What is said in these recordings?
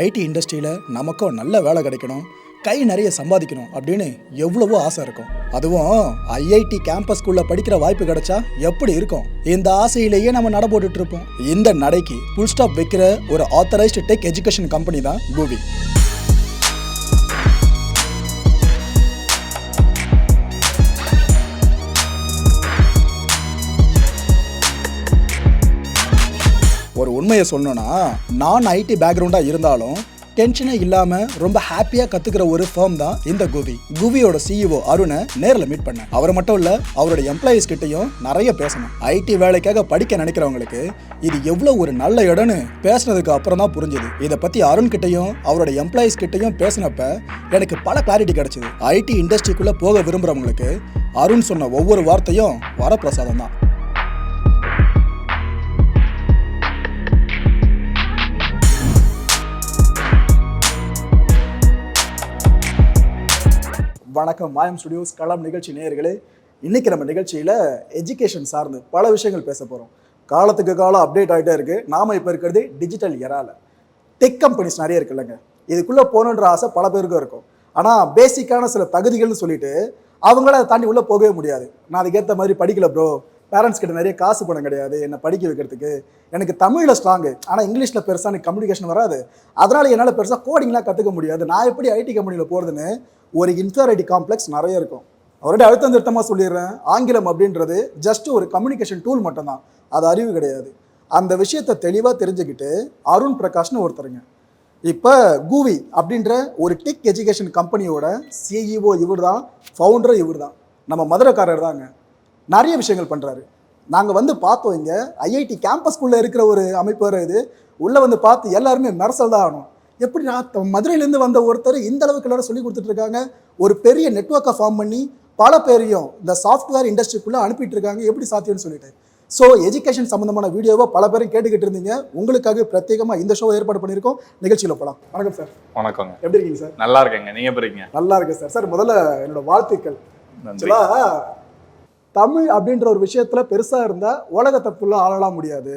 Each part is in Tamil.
ஐடி இண்டஸ்ட்ரியில் நமக்கும் நல்ல வேலை கிடைக்கணும், கை நிறைய சம்பாதிக்கணும் அப்படின்னு எவ்வளவோ ஆசை இருக்கும். அதுவும் ஐஐடி கேம்பஸ்குள்ள படிக்கிற வாய்ப்பு கிடைச்சா எப்படி இருக்கும்? இந்த ஆசையிலேயே நம்ம நட போட்டுட்டு இருப்போம். இந்த நடைக்கு ஃபுல் ஸ்டாப் வைக்கிற ஒரு ஆத்தரைஸ்டு டெக் எஜுகேஷன் கம்பெனி தான் கூவி. ஒரு உண்மையை சொல்லணும்னா, நான் ஐடி பேக்ரவுண்டாக இருந்தாலும் டென்ஷனே இல்லாமல் ரொம்ப ஹாப்பியாக கற்றுக்கிற ஒரு ஃபர்ம் தான் இந்த கூவி. கூவியோட சிஇஓ அருணை நேரில் மீட் பண்ணேன். அவர் மட்டும் இல்லை, அவரோட எம்ப்ளாயீஸ் கிட்டையும் நிறைய பேசணும். ஐடி வேலைக்காக படிக்க நினைக்கிறவங்களுக்கு இது எவ்வளோ ஒரு நல்ல இடம்னு பேசினதுக்கு அப்புறம் தான் புரிஞ்சுது. இதை பற்றி அருண் கிட்டையும் அவரோட எம்ப்ளாயீஸ் கிட்டையும் பேசினப்ப எனக்கு பல கிளாரிட்டி கிடைச்சிது. ஐடி இண்டஸ்ட்ரிக்குள்ளே போக விரும்புகிறவங்களுக்கு அருண் சொன்ன ஒவ்வொரு வார்த்தையும் வரப்பிரசாதம் தான். வணக்கம் மாயம் ஸ்டுடியோஸ் களம் நிகழ்ச்சி நேயர்களே. இன்றைக்கி நம்ம நிகழ்ச்சியில் எஜுகேஷன் சார்ந்து பல விஷயங்கள் பேச போகிறோம். காலத்துக்கு காலம் அப்டேட் ஆகிட்டே இருக்குது. நாம் இப்போ இருக்கிறது டிஜிட்டல் எரால. டெக் கம்பெனிஸ் நிறைய இருக்குல்லங்க, இதுக்குள்ளே போகணுன்ற ஆசை பல பேருக்கும் இருக்கும். ஆனால் பேசிக்கான சில தகுதிகள்னு சொல்லிட்டு அவங்கள அதை தாண்டி உள்ளே போகவே முடியாது. நான் அதுக்கேற்ற மாதிரி படிக்கல ப்ரோ, பேரண்ட்ஸ் கிட்ட நிறைய காசு பணம் கிடையாது என்னை படிக்க வைக்கிறதுக்கு, எனக்கு தமிழில் ஸ்ட்ராங்கு ஆனால் இங்கிலீஷில் பெருசாக எனக்கு கம்யூனிகேஷன் வராது, அதனால் என்னால் பெருசாக கோடிங்லாம் கற்றுக்க முடியாது, நான் எப்படி ஐடி கம்பெனியில் போகிறதுன்னு ஒரு இன்ஃபீரியாரிட்டி காம்ப்ளெக்ஸ் நிறைய இருக்கும். அவருடைய அழுத்தம் திருத்தமாக சொல்லிடுறேன், ஆங்கிலம் அப்படின்றது ஜஸ்ட் ஒரு கம்யூனிகேஷன் டூல் மட்டும்தான், அது அறிவு கிடையாது. அந்த விஷயத்தை தெளிவாக தெரிஞ்சுக்கிட்டு அருண் பிரகாஷ்னு ஒருத்தருங்க இப்போ கூவி அப்படின்ற ஒரு டெக் எஜுகேஷன் கம்பெனியோட சிஇஓ இவர் தான், ஃபவுண்டர் இவர் தான், நம்ம மதுரைக்காரர் தாங்க. நிறைய விஷயங்கள் பண்ணுறாரு. நாங்கள் வந்து பார்த்தோம், இங்கே ஐஐடி கேம்பஸ்குள்ளே இருக்கிற ஒரு அமைப்பு வர இது உள்ளே வந்து பார்த்து எல்லாருமே மெரசல் தான் ஆகணும். எப்படி மதுரையிலேருந்து வந்த ஒருத்தர் இந்த அளவுக்கு எல்லாரும் சொல்லி கொடுத்துட்ருக்காங்க, ஒரு பெரிய நெட்வொர்க்கை ஃபார்ம் பண்ணி பல பேரையும் இந்த சாஃப்ட்வேர் இண்டஸ்ட்ரிக்குள்ளே அனுப்பிட்டு இருக்காங்க, எப்படி சாத்தியம்னு சொல்லிட்டு. ஸோ எஜுகேஷன் சம்மந்தமான வீடியோவை பல பேரும் கேட்டுக்கிட்டு இருந்தீங்க. உங்களுக்காக பிரத்யேகமாக இந்த ஷோவை ஏற்பாடு பண்ணியிருக்கோம். நிகழ்ச்சியில் போகலாம். வணக்கம் சார். வணக்கங்க. எப்படி இருக்கீங்க சார்? நல்லா இருக்கேங்க. நீங்கள் எப்படி இருக்கீங்க? நல்லா இருக்கேன் சார். சார் முதல்ல என்னோட வாழ்த்துக்கள். தமிழ் அப்படின்ற ஒரு விஷயத்தில் பெருசாக இருந்தால் உலகத்தை ஃபுல்லாக ஆளலாம் முடியாது,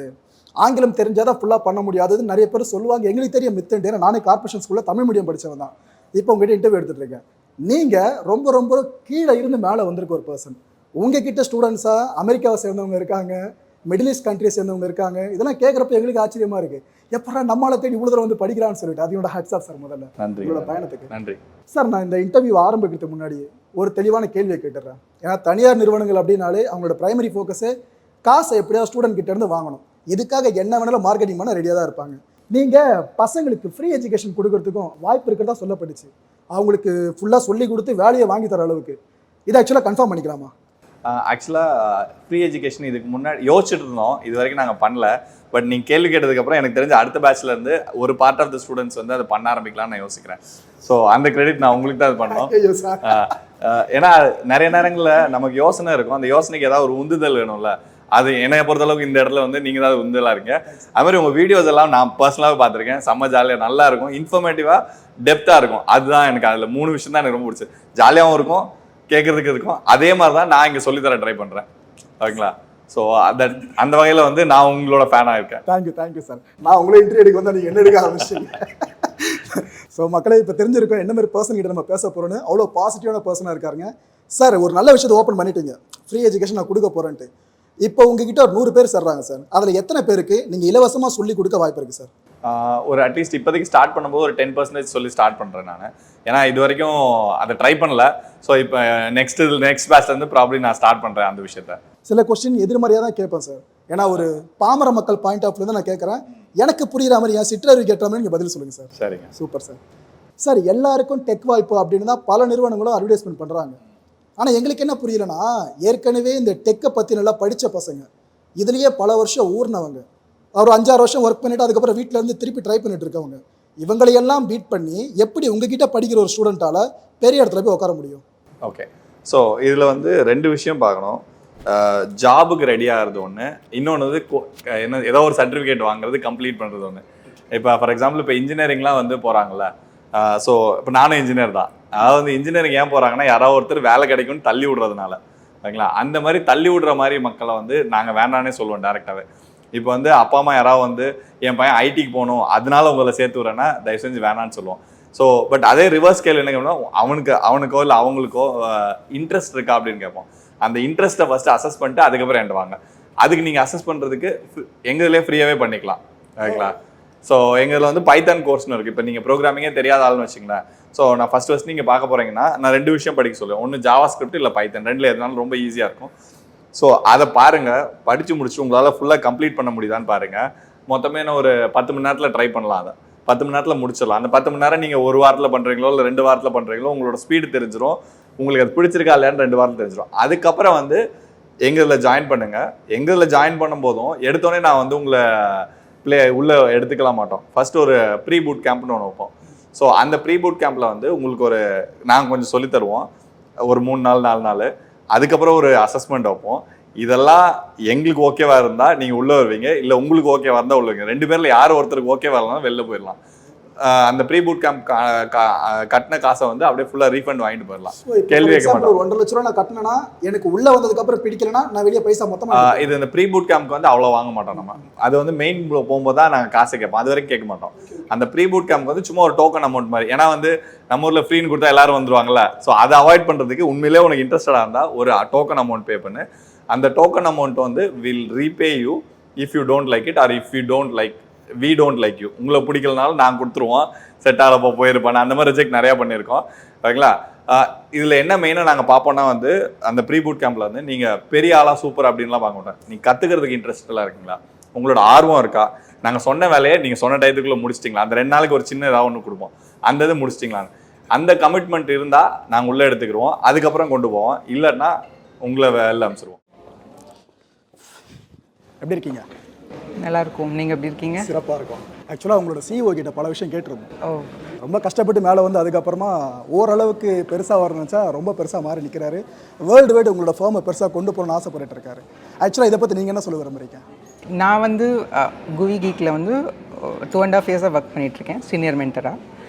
ஆங்கிலம் தெரிஞ்சாதான் ஃபுல்லாக பண்ண முடியாதுன்னு நிறைய பேர் சொல்லுவாங்க. எங்களுக்கு தெரிய மித்தண்டே, நானே கார்பரேஷன் ஸ்கூலில் தமிழ் மீடியம் படித்தவன் தான். இப்போ உங்ககிட்ட இன்டர்வியூ எடுத்துகிட்டு இருக்கேன். நீங்கள் ரொம்ப ரொம்ப கீழே இருந்து மேலே வந்திருக்க ஒரு பர்சன். உங்ககிட்ட ஸ்டூடெண்ட்ஸாக அமெரிக்காவை சேர்ந்தவங்க இருக்காங்க, மிடில் ஈஸ்ட் கண்ட்ரியை சேர்ந்தவங்க இருக்காங்க. இதெல்லாம் கேட்குறப்ப எங்களுக்கு ஆச்சரியமாக இருக்குது, எப்படா நம்மளை தேடி இவ்வளோ தூரம் வந்து படிக்கிறான்னு சொல்லிட்டு. அதோட ஹேட்ஸ் ஆஃப் சார். முதல்ல நன்றி, உங்களோட பயணத்துக்கு நன்றி சார். நான் இந்த இன்டர்வியூ ஆரம்பிக்கிறதுக்கு முன்னாடி ஒரு தெளிவான கேள்வியை கேட்டுடுறேன். ஏன்னா தனியார் நிறுவனங்கள் அப்படின்னாலே அவங்களோட பிரைமரி ஃபோக்கஸே காசை எப்படியாவது ஸ்டூடெண்ட் கிட்ட இருந்து வாங்கணும், இதுக்காக என்ன வேணாலும் மார்க்கெட்டிங் பண்ண ரெடியாக தான் இருப்பாங்க. நீங்கள் பசங்களுக்கு ஃப்ரீ எஜுகேஷன் கொடுக்கறதுக்கும் வாய்ப்பு இருக்கிறதா சொல்லப்பட்டுச்சு. அவங்களுக்கு ஃபுல்லாக சொல்லி கொடுத்து வேலையை வாங்கி தர அளவுக்கு இதை ஆக்சுவலாக கன்ஃபார்ம் பண்ணிக்கலாமா? ஆக்சுவலாக ஃப்ரீ எஜுகேஷன் இதுக்கு முன்னாடி யோசிச்சுட்டு இருந்தோம், இது வரைக்கும் நாங்கள் பண்ணல. பட் நீங்கள் கேள்வி கேட்டதுக்கப்புறம் எனக்கு தெரிஞ்ச அடுத்த பேட்ச்லேருந்து ஒரு பார்ட் ஆஃப் த ஸ்டூடெண்ட்ஸ் வந்து அதை பண்ண ஆரம்பிக்கலாம்னு நான் யோசிக்கிறேன். ஸோ அந்த கிரெடிட் நான் உங்களுக்கு தான் அது பண்ணோம். ஏன்னா நிறைய நேரங்களில் நமக்கு யோசனை இருக்கும், அந்த யோசனைக்கு ஏதாவது ஒரு உந்துதல் வேணும்ல. அது என்னை பொறுத்தளவுக்கு இந்த இடத்துல வந்து நீங்கள் தான் உந்துதலாக இருக்கீங்க. அது மாதிரி உங்கள் வீடியோஸ் எல்லாம் நான் பர்சனலாகவே பார்த்துருக்கேன். செம்ம ஜாலியாக நல்லா இருக்கும், இன்ஃபர்மேட்டிவாக டெப்த்தாக இருக்கும். அதுதான் எனக்கு அதில் 3 விஷயம் தான் எனக்கு ரொம்ப பிடிச்சி. ஜாலியாகவும் இருக்கும், கேட்கறதுக்கு இருக்கும். அதே மாதிரி தான் நான் இங்கே சொல்லித்தர ட்ரை பண்ணுறேன். ஓகேங்களா? ஸோ அந்த வகையில் வந்து நான் உங்களோட ஃபேனாக இருக்கேன். Thank you sir. நான் உங்களை இன்டர்வியூ எடுக்க வந்தால் நீங்கள் என்ன எடுக்க ஆரம்பிச்சிங்க. ஸோ மக்களே இப்போ தெரிஞ்சிருக்கோம் என்ன மாதிரி பர்சன் கிட்ட நம்ம பேச போகிறோன்னு. அவ்வளோ பாசிட்டிவான பர்சனாக இருக்காருங்க சார். ஒரு நல்ல விஷயத்தை ஓப்பன் பண்ணிட்டீங்க, ஃப்ரீ எஜுகேஷன் நான் கொடுக்க போகிறேன்ட்டு. இப்போ உங்ககிட்ட ஒரு 100 பேர் சேர்றாங்க சார், அதில் எத்தனை பேருக்கு நீங்கள் இலவசமாக சொல்லி கொடுக்க வாய்ப்பு இருக்குது சார்? ஒரு அட்லீஸ்ட் இப்போதைக்கு ஸ்டார்ட் பண்ணும்போது ஒரு 10% சொல்லி ஸ்டார்ட் பண்ணுறேன் நான். ஏன்னா இது வரைக்கும் அதை ட்ரை பண்ணல. ஸோ இப்போ நெக்ஸ்ட் பேட்ச்லேருந்து ப்ராப்ளி நான் ஸ்டார்ட் பண்ணுறேன் அந்த விஷயத்த. சில கொஸ்டின் எதிர்மறையாக தான் கேட்பேன் சார். ஏன்னா ஒரு பாமர மக்கள் பாயிண்ட் ஆஃப் வியூ நான் கேட்குறேன், எனக்கு புரியுற மாதிரி என் சிற்றறிவு கேட்ட மாதிரி நீங்கள் பதில் சொல்லுங்கள் சார். சரிங்க. Super sir. சார் எல்லாருக்கும் டெக் வாய்ப்பு அப்படின்னு தான் பல நிறுவனங்களும் அட்வர்டைஸ்மெண்ட் பண்ணுறாங்க. ஆனால் எங்களுக்கு என்ன புரியலன்னா, ஏற்கனவே இந்த டெக்கை பற்றி நல்லா படித்த பசங்க, இதுலேயே பல வருஷம் ஊர்னவங்க, ஒரு 5-6 வருஷம் ஒர்க் பண்ணிவிட்டு அதுக்கப்புறம் வீட்டில் இருந்து திருப்பி ட்ரை பண்ணிட்டு இருக்கவங்க, இவங்களையெல்லாம் பீட் பண்ணி எப்படி உங்ககிட்ட படிக்கிற ஒரு ஸ்டூடெண்ட்டால் பெரிய இடத்துல போய் உட்கார முடியும்? ஓகே. ஸோ இதில் வந்து 2 விஷயம் பார்க்கணும். ஜாபுக்கு ரெடி ஆகிறது ஒன்று, இன்னொன்று வந்து என்ன ஏதோ ஒரு சர்டிஃபிகேட் வாங்குறது, கம்ப்ளீட் பண்ணுறது ஒன்று. இப்போ ஃபார் எக்ஸாம்பிள் இப்போ இன்ஜினியரிங்லாம் வந்து போகிறாங்கல்ல. ஸோ இப்போ நானும் இன்ஜினியர் தான். அதாவது வந்து இன்ஜினியரிங் ஏன் போகிறாங்கன்னா, யாராவது ஒருத்தர் வேலை கிடைக்கும்னு தள்ளி விடுறதுனால. ஓகேங்களா? அந்த மாதிரி தள்ளி விடுற மாதிரி மக்களை வந்து நாங்கள் வேண்டானே சொல்லுவோம் டேரெக்டாகவே. இப்போ வந்து அப்பா அம்மா யாராவது வந்து என் பையன் ஐடிக்கு போகணும் அதனால உங்களை சேர்த்து விட்றேன்னா தயவு செஞ்சு வேணான்னு சொல்லுவோம். ஸோ பட் அதே ரிவர்ஸ் ஸ்கேல் என்ன கேட்போம்னா அவனுக்கோ இல்லை அவங்களுக்கோ இன்ட்ரெஸ்ட் இருக்கா அப்படின்னு கேட்போம். அந்த இன்ட்ரெஸ்ட்டை ஃபர்ஸ்ட் அசஸ் பண்ணிட்டு அதுக்கப்புறம் என்டுவாங்க. அதுக்கு நீங்கள் அசஸ் பண்ணுறதுக்கு எங்கதுலேயே ஃப்ரீயாகவே பண்ணிக்கலாம், ஓகேங்களா? ஸோ எங்களில் வந்து பைத்தான் கோர்ஸ்னு இருக்குது. இப்போ நீங்கள் ப்ரோக்ராமிங்கே தெரியாத ஆள்னு வச்சுங்களேன். ஸோ நான் ஃபர்ஸ்ட் நீங்கள் பார்க்க போகிறீங்கன்னா நான் 2 விஷயம் படிக்க சொல்லுவேன். ஒன்று ஜாவா ஸ்கிரிப்ட், இல்லை பைத்தன். 2ல் எதுனாலும் ரொம்ப ஈஸியாக இருக்கும். ஸோ அதை பாருங்கள், படித்து முடிச்சு உங்களால் ஃபுல்லாக கம்ப்ளீட் பண்ண முடியுதான்னு பாருங்கள். மொத்தமே நான் ஒரு 10 மணி நேரத்தில் ட்ரை பண்ணலாம். அதை 10 மணி நேரத்தில் முடிச்சிடலாம். அந்த 10 மணி நேரம் நீங்கள் 1 வாரத்தில் பண்ணுறீங்களோ இல்லை 2 வாரத்தில் பண்ணுறீங்களோ உங்களோட ஸ்பீடு தெரிஞ்சிடும். உங்களுக்கு அது பிடிச்சிருக்கா இல்லையான்னு 2 வாரத்தில் தெரிஞ்சிடும். அதுக்கப்புறம் வந்து எங்களில் ஜாயின் பண்ணுங்கள். எங்களில் ஜாயின் பண்ணும்போதும் எடுத்தோடனே நான் வந்து உங்களை உள்ளே எடுத்துக்கலாம் மாட்டோம். ஃபர்ஸ்ட் ஒரு ப்ரீ பூட் கேம்ப்னு ஒன்று வைப்போம். ஸோ அந்த ப்ரீ பூட் கேம்பில் வந்து உங்களுக்கு நாங்கள் கொஞ்சம் சொல்லி தருவோம், ஒரு 3 நாள் 4 நாள். அதுக்கப்புறம் ஒரு அசஸ்மெண்ட் வைப்போம். இதெல்லாம் எங்களுக்கு ஓகேவா இருந்தால் நீங்கள் உள்ளே வருவீங்க, இல்லை உங்களுக்கு ஓகேவா இருந்தால் உள்ள வருவீங்க. 2 பேரில் யார் ஒருத்தருக்கு ஓகேவா இருந்தாலும் வெளில போயிடலாம். அந்த ப்ரீ பூட் கேம்ப் கட்டின காசை வந்து அப்படியே ஃபுல்லாக ரீஃபண்ட் வாங்கிட்டு போயிடலாம். கேள்வி கேட்க மாட்டோம். 1.5 லட்ச ரூபா நான் கட்டினா எனக்கு உள்ள வந்ததுக்கு அப்புறம் பிடிக்கலனா நான் வெளியே பைசா மொத்தமா இது இந்த ப்ரீ பூட் கேம்ப்க்கு வந்து அவ்வளோ வாங்க மாட்டோம். நம்ம அது வந்து மெயின் போகும்போது தான் நாங்கள் காசு கேட்போம். அது வரைக்கும் கேட்க மாட்டோம். அந்த ப்ரீ பூட் கேம்ப் வந்து சும்மா ஒரு டோக்கன் அமௌண்ட் மாதிரி. ஏன்னா வந்து நம்ம ஊரில் ஃப்ரீன்னு கொடுத்தா எல்லாரும் வந்துருவாங்கல்ல. ஸோ அதை அவாய்ட் பண்ணுறதுக்கு உண்மையிலே உனக்கு இன்ட்ரெஸ்டடாக இருந்தால் ஒரு டோக்கன் அமௌண்ட் பே பண்ணு. அந்த டோக்கன் அமௌண்ட் வந்து will repay you if you don't like it or if you don't like we don't like you. உங்களை பிடிக்கலனாலும் நாங்கள் கொடுத்துருவோம். செட் ஆகப்போ போயிருப்பானே அந்த மாதிரி ரிஜெக்ட் நிறையா பண்ணியிருக்கோம், ஓகேங்களா? இதில் என்ன மெயினாக நாங்கள் பார்ப்போம்னா வந்து அந்த ப்ரீ பூட் கேம்பில் வந்து நீங்கள் பெரிய ஆளாக சூப்பர் அப்படின்லாம் பார்க்க மாட்டோம். நீங்கள் கற்றுக்கிறதுக்கு இன்ட்ரெஸ்டெல்லாம் இருக்குங்களா, உங்களோட ஆர்வம் இருக்கா, நாங்கள் சொன்ன வேலையை நீங்கள் சொன்ன டயத்துக்குள்ளே முடிச்சிட்டிங்களா, அந்த 2 நாளைக்கு ஒரு சின்ன ஏதாவது ஒன்று கொடுப்போம், அந்த இது முடிச்சிட்டிங்களான்னு அந்த கமிட்மெண்ட் இருந்தால் நாங்கள் உள்ளே எடுத்துக்கிடுவோம். அதுக்கப்புறம் கொண்டு போவோம். இல்லைன்னா உங்களை வெளில அனுப்பிச்சிடுவோம். எப்படி இருக்கீங்க? நல்லா இருக்கும். நீங்கள் எப்படி இருக்கீங்க? சிறப்பாக இருக்கும். ஆக்சுவலாக உங்களோட சிஇஓ கிட்ட பல விஷயம் கேட்டிருந்தோம். ரொம்ப கஷ்டப்பட்டு மேலே வந்து அதுக்கப்புறமா ஓரளவுக்கு பெருசாக வரணுச்சா ரொம்ப பெருசாக மாறி நிற்கிறாரு. வேர்ல்டு வைடு உங்களோட ஃபார்மை பெருசாக கொண்டு போகணும்னு ஆசைப்பட்டு இருக்காரு. ஆக்சுவலாக இதை பற்றி நீங்கள் என்ன சொல்ல விரும்புறீங்க? நான் வந்து குவி கீக்கில் வந்து 2.5 இயர்ஸாக ஒர்க் பண்ணிகிட்ருக்கேன் சீனியர் மென்டராக.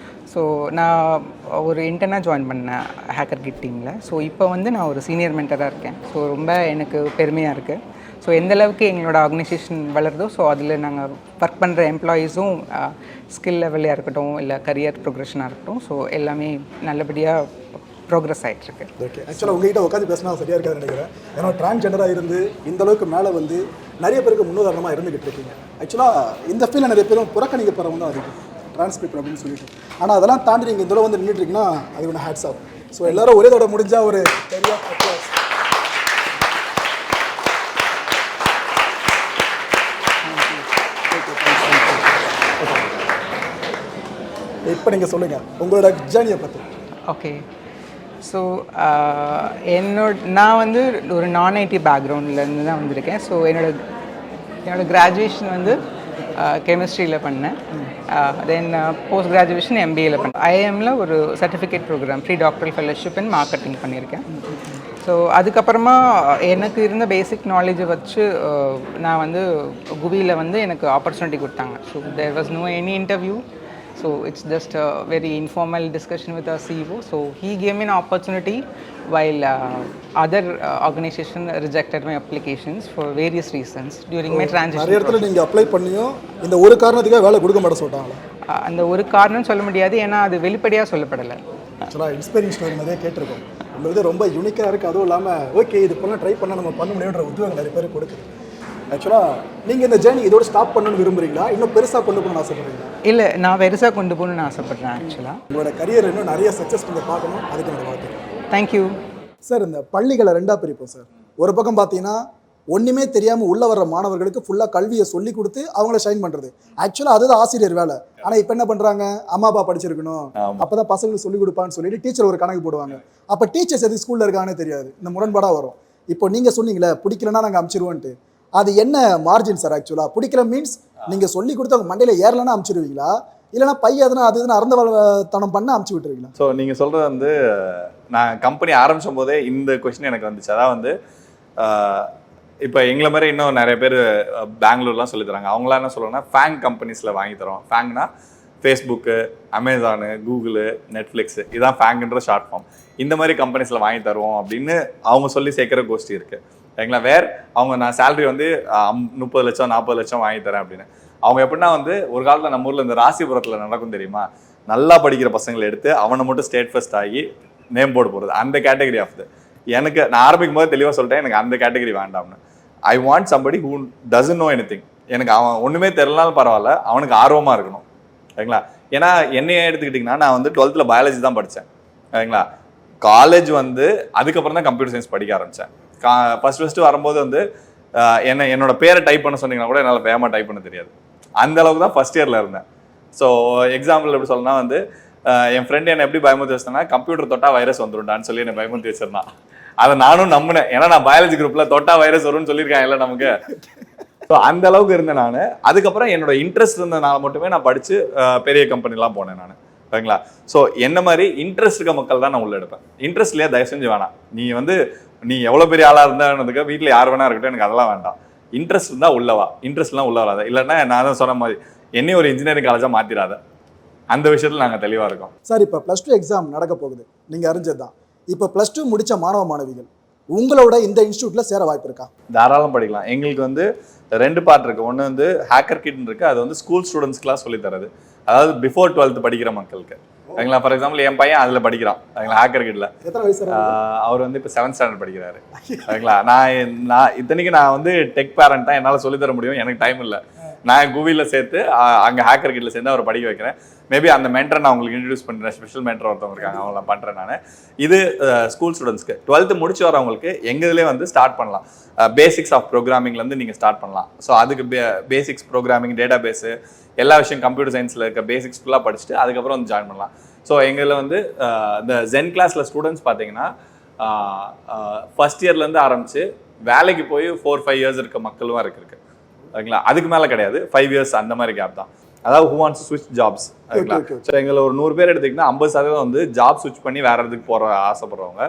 ஸோ நான் ஒரு இன்டர்னாக ஜாயின் பண்ணேன் ஹேக்கர் கிட் டீமில். ஸோ இப்போ வந்து நான் ஒரு சீனியர் மென்டராக இருக்கேன். ஸோ ரொம்ப எனக்கு பெருமையாக இருக்குது. ஸோ எந்தளவுக்கு எங்களோட ஆர்கனைசேஷன் வளருதோ ஸோ அதில் நாங்கள் ஒர்க் பண்ணுற எம்ப்ளாயீஸும் ஸ்கில் லெவலையாக இருக்கட்டும் இல்லை கரியர் ப்ரோக்ரெஷனாக இருக்கட்டும் ஸோ எல்லாமே நல்லபடியாக ப்ரோக்ரஸ் ஆகிட்டுருக்கு. ஓகே, ஆக்சுவலாக உங்ககிட்ட உட்காந்து பேசினா சரியாக இருக்காதுன்னு நினைக்கிறேன். ஏன்னா டிரான்ஸ்ஜெண்டராக இருந்து இந்த அளவுக்கு மேலே வந்து நிறைய பேருக்கு முன்னுதாரணமாக இருந்துகிட்டு இருக்கீங்க. ஆக்சுவலாக இந்த ஃபீல்டில் நிறைய பேரும் புறக்கணிக்கப்படுறவங்க தான் அதிகம், டிரான்ஸ்கிரிப்ட் அப்படின்னு சொல்லிட்டு. ஆனால் அதெல்லாம் தாண்டி நீங்கள் இதில் வந்து நின்றுட்டு இருக்கீங்கன்னா அது ஒன்று ஹேட்ஸ் ஆஃப். ஸோ எல்லாரும் ஒரே தடவை முடிஞ்சால் ஒரு பெரிய இப்போ நீங்கள் சொல்லுங்கள் உங்களோட ஜேர்னியை பற்றி. ஓகே, ஸோ நான் வந்து ஒரு நான் ஐடி பேக்ரவுண்ட்லேருந்து தான் வந்திருக்கேன். ஸோ என்னோட கிராஜுவேஷன் வந்து கெமிஸ்ட்ரியில் பண்ணேன். தென் போஸ்ட் கிராஜுவேஷன் எம்பிஏல பண்ணேன். ஐஎம்ல ஒரு certificate program pre doctoral fellowship in marketing பண்ணியிருக்கேன். ஸோ அதுக்கப்புறமா எனக்கு இருந்த பேசிக் நாலேஜை வச்சு நான் வந்து குவியில் வந்து எனக்கு ஆப்பர்ச்சுனிட்டி கொடுத்தாங்க. So there was no any interview. So it's just a very informal discussion with our CEO. So he gave me an opportunity while other organization rejected my applications for various reasons during my transition. நிறைய இடத்துல நீங்கள் அப்ளை பண்ணியும் இந்த ஒரு காரணத்துக்காக வேலை கொடுக்க மாட்டேன் சொல்லிட்டாங்களா? அந்த ஒரு காரணம் சொல்ல முடியாது, ஏன்னா அது வெளிப்படையாக சொல்லப்படலை. ஆக்சுவலாக இன்ஸ்பைரிங் ஸ்டோரி நிறைய கேட்டிருக்கோம். உங்களுக்கு ரொம்ப யூனிக்காக இருக்குது. அதுவும் இல்லாமல் ஓகே இது பண்ணால் ட்ரை பண்ணால் நம்ம பண்ண முடியுன்ற உத்வேகம் நிறைய பேர் கொடுக்குது. ஆக்சுவலாக நீங்கள் இந்த ஜேர்னி இதோட ஸ்டாப் பண்ணணும்னு விரும்புகிறீங்களா, இன்னும் பெருசாக கொண்டு போகணும்னு ஆசைப்படுறீங்களா? இல்லை, நான் பெருசாக கொண்டு போகணும்னு ஆசைப்பட்றேன். ஆக்சுவலாக உங்களோட கரியர் இன்னும் நிறைய சக்ஸஸ் நீங்கள் பார்க்கணும், அதுக்கு என்னோட வாழ்த்துக்கள். Thank you sir. இந்த பள்ளிகளை 2ஆக பிரிப்போம் சார். ஒரு பக்கம் பார்த்தீங்கன்னா ஒன்றுமே தெரியாமல் உள்ளே வர்ற மாணவர்களுக்கு ஃபுல்லாக கல்வியை சொல்லி கொடுத்து அவங்கள ஷைன் பண்ணுறது. ஆக்சுவலாக அதுதான் ஆசிரியர் வேலை. ஆனால் இப்போ என்ன பண்ணுறாங்க, அம்மா அப்பா படிச்சிருக்கணும் அப்போ தான் பசங்களுக்கு சொல்லிக் கொடுப்பான்னு சொல்லிட்டு டீச்சர் ஒரு கணக்கு போடுவாங்க. அப்போ டீச்சர்ஸ் எது ஸ்கூலில் இருக்காங்கன்னு தெரியாது. இந்த முரண்பாடாக வரும். இப்போ நீங்கள் சொன்னீங்களே பிடிக்கலன்னா நாங்கள் அனுப்பிச்சிருவோன்ட்டு, அது என்ன மார்ஜின் சார்? ஆக்சுவலாக பிடிக்கல மீன்ஸ் நீங்கள் சொல்லி கொடுத்து அவங்க மண்டையில் ஏறலன்னா அனுப்பிச்சிடுவீங்களா, இல்லைனா பையன் எதுனா அது எதுனா அறந்தவத்தனம் பண்ண அனுப்பிச்சி விட்டுருவீங்களா? ஸோ நீங்கள் சொல்கிறது வந்து நான் கம்பெனி ஆரம்பிச்சும் போதே இந்த கொஸ்டின் எனக்கு வந்துச்சு. அதான் வந்து இப்போ எங்களை மாதிரி இன்னும் நிறைய பேர் பெங்களூர்லாம் சொல்லி தராங்க. அவங்களாம் என்ன சொல்லுவாங்கன்னா ஃபேங் கம்பெனிஸில் வாங்கி தரோம். ஃபேங்னா ஃபேஸ்புக்கு, அமேசானு, கூகுளு, நெட்ஃப்ளிக்ஸு, இதுதான் ஃபேங்குன்ற ஷார்ட் ஃபார்ம். இந்த மாதிரி கம்பெனிஸில் வாங்கி தருவோம் அப்படின்னு அவங்க சொல்லி சேர்க்குற கோஷ்டி இருக்குது. சரிங்களா. அவங்க நான் சேலரி வந்து 30 லட்சம் 40 லட்சம் வாங்கி தரேன் அப்படின்னு. அவங்க எப்படின்னா வந்து ஒரு காலத்தில் நம்ம ஊரில் இந்த ராசிபுரத்தில் நடக்கும் தெரியுமா, நல்லா படிக்கிற பசங்களை எடுத்து அவனை மட்டும் ஸ்டேட் ஃபர்ஸ்ட் ஆகி நேம் போர்டு போடுறது, அந்த கேட்டகரி ஆஃப் எனக்கு நான் ஆரம்பிக்கும் போது தெளிவாக சொல்லிட்டேன், எனக்கு அந்த கேட்டகரி வேண்டாம்னு. I want somebody who doesn't know anything. எனக்கு அவன் ஒன்றுமே தெரியலனாலும் பரவாயில்ல, அவனுக்கு ஆர்வமாக இருக்கணும் சரிங்களா. ஏன்னா என்னையே எடுத்துக்கிட்டிங்கன்னா நான் வந்து 12th பயாலஜி தான் படித்தேன் சரிங்களா. காலேஜ் வந்து அதுக்கப்புறம் தான் கம்ப்யூட்டர் சயின்ஸ் படிக்க ஆரம்பித்தேன். ஃபர்ஸ்ட் வரும்போது வந்து என்னோட பேரை டைப் பண்ண சொன்னீங்கன்னா கூட என்னால் வேகமாக டைப் பண்ண தெரியாது. அந்த அளவுக்கு தான் ஃபர்ஸ்ட் இயரில் இருந்தேன். ஸோ எக்ஸாம்பிள் எப்படி சொல்லணும்னா வந்து என் ஃப்ரெண்டு என்னை எப்படி பயமுறுத்தி வச்சிருந்தா, கம்ப்யூட்டர் தொட்டா வைரஸ் வந்துரும்டான்னு சொல்லி என்னை பயமுறுத்தி வச்சிருந்தான். அதை நானும் நம்பினேன். ஏன்னா நான் பயாலஜி குரூப்பில் தொட்டா வைரஸ் வரும்னு சொல்லியிருக்கேன் இல்லை நமக்கு. ஸோ அந்த அளவுக்கு இருந்தேன் நான். அதுக்கப்புறம் என்னோட இன்ட்ரெஸ்ட் இருந்ததுனால மட்டுமே நான் படித்து பெரிய கம்பெனிலாம் போனேன் நான் சரிங்களா. ஸோ என்ன மாதிரி இன்ட்ரெஸ்ட் இருக்க மக்கள் தான் நான் உள்ள எடுப்பேன். இன்ட்ரெஸ்ட்லேயே தயவு செஞ்சு வேணாம். நீ எவ்வளோ பெரிய ஆளாக இருந்தான்றதுக்கு வீட்டில் யார் வேணா இருக்கட்டும், எனக்கு அதெல்லாம் வேண்டாம். இன்ட்ரெஸ்ட் இருந்தால் உள்ளவா, இன்ட்ரெஸ்ட்லாம் உள்ள வராத. இல்லைன்னா நான் தான் சொன்ன மாதிரி என்னையும் ஒரு இன்ஜினியரிங் காலேஜாக மாற்றிடாத. அந்த விஷயத்தில் நாங்கள் தெளிவாக இருக்கோம். சார், இப்போ +2 எக்ஸாம் நடக்க போகுது, நீங்கள் அறிஞ்சது தான். இப்போ +2 முடித்த மாணவ மாணவிகள் உங்களோட இந்த இன்ஸ்டியூட்ல சேர வாய்ப்பு இருக்கா? தாராளம் படிக்கலாம். எங்களுக்கு வந்து 2 பார்ட் இருக்கு. ஒன்று வந்து ஹேக்கர் கிட்னு இருக்கு, அது வந்து ஸ்கூல் ஸ்டூடெண்ட்ஸ்க்குலாம் சொல்லி தரது, அதாவது பிஃபோர் 12th படிக்கிற மக்களுக்கு சரிங்களா. ஃபார் எக்ஸாம்பிள் என் பையன் அதில் படிக்கிறான் சரிங்களா, ஹேக்கர் கிட்ல. எத்தனை வயசு? அவர் வந்து இப்போ 7th ஸ்டாண்டர்ட் படிக்கிறாரு சரிங்களா. நான் இத்தனைக்கு நான் வந்து டெக் பேரண்ட் தான், என்னால் சொல்லித்தர முடியும், எனக்கு டைம் இல்லை. நான் கூகுளில் சேர்த்து அங்கே ஹேக்கர் கிட்ல சேர்ந்து அவரை படிக்க வைக்கிறேன். மேபி அந்த மென்டரை நான் உங்களுக்கு இன்ட்ரடியூஸ் பண்ணுறேன். ஸ்பெஷல் மென்டர் ஒருத்தவங்க இருக்காங்க, அவங்கள பண்ணுறேன் நான். இது ஸ்கூல் ஸ்டூடெண்ட்ஸ்க்கு. 12th முடிச்சு வரவங்களுக்கு எங்கதுலேயே வந்து ஸ்டார்ட் பண்ணலாம். பேசிக்ஸ் ஆஃப் ப்ரோக்ராமிங்லேருந்து நீங்கள் ஸ்டார்ட் பண்ணலாம். ஸோ அதுக்கு பேசிக்ஸ் ப்ரோக்ராமிங், டேட்டா பேஸு, எல்லா விஷயம் கம்ப்யூட்டர் சயின்ஸில் இருக்க பேசிக்ஸ் ஃபுல்லாக படிச்சுட்டு அதுக்கப்புறம் வந்து ஜாயின் பண்ணலாம். ஸோ எங்களில் வந்து இந்த ஜென் கிளாஸில் ஸ்டூடெண்ட்ஸ் பார்த்தீங்கன்னா ஃபர்ஸ்ட் இயர்லேருந்து ஆரம்பித்து வேலைக்கு போய் 4-5 இயர்ஸ் இருக்க மக்களும் இருக்கு ஓகேங்களா. அதுக்கு மேலே கிடையாது, 5 இயர்ஸ் அந்த மாதிரி கேப் தான். அதாவது ஹூ வாண்ட்ஸ் ஸ்விட்ச் ஜாப்ஸ் ஓகேங்களா. ஸோ எங்களை ஒரு 100 பேர் எடுத்திங்கன்னா 50% வந்து ஜாப் ஸ்விட்ச் பண்ணி வேறு இடத்துக்கு போகிற ஆசைப்படுறவங்க.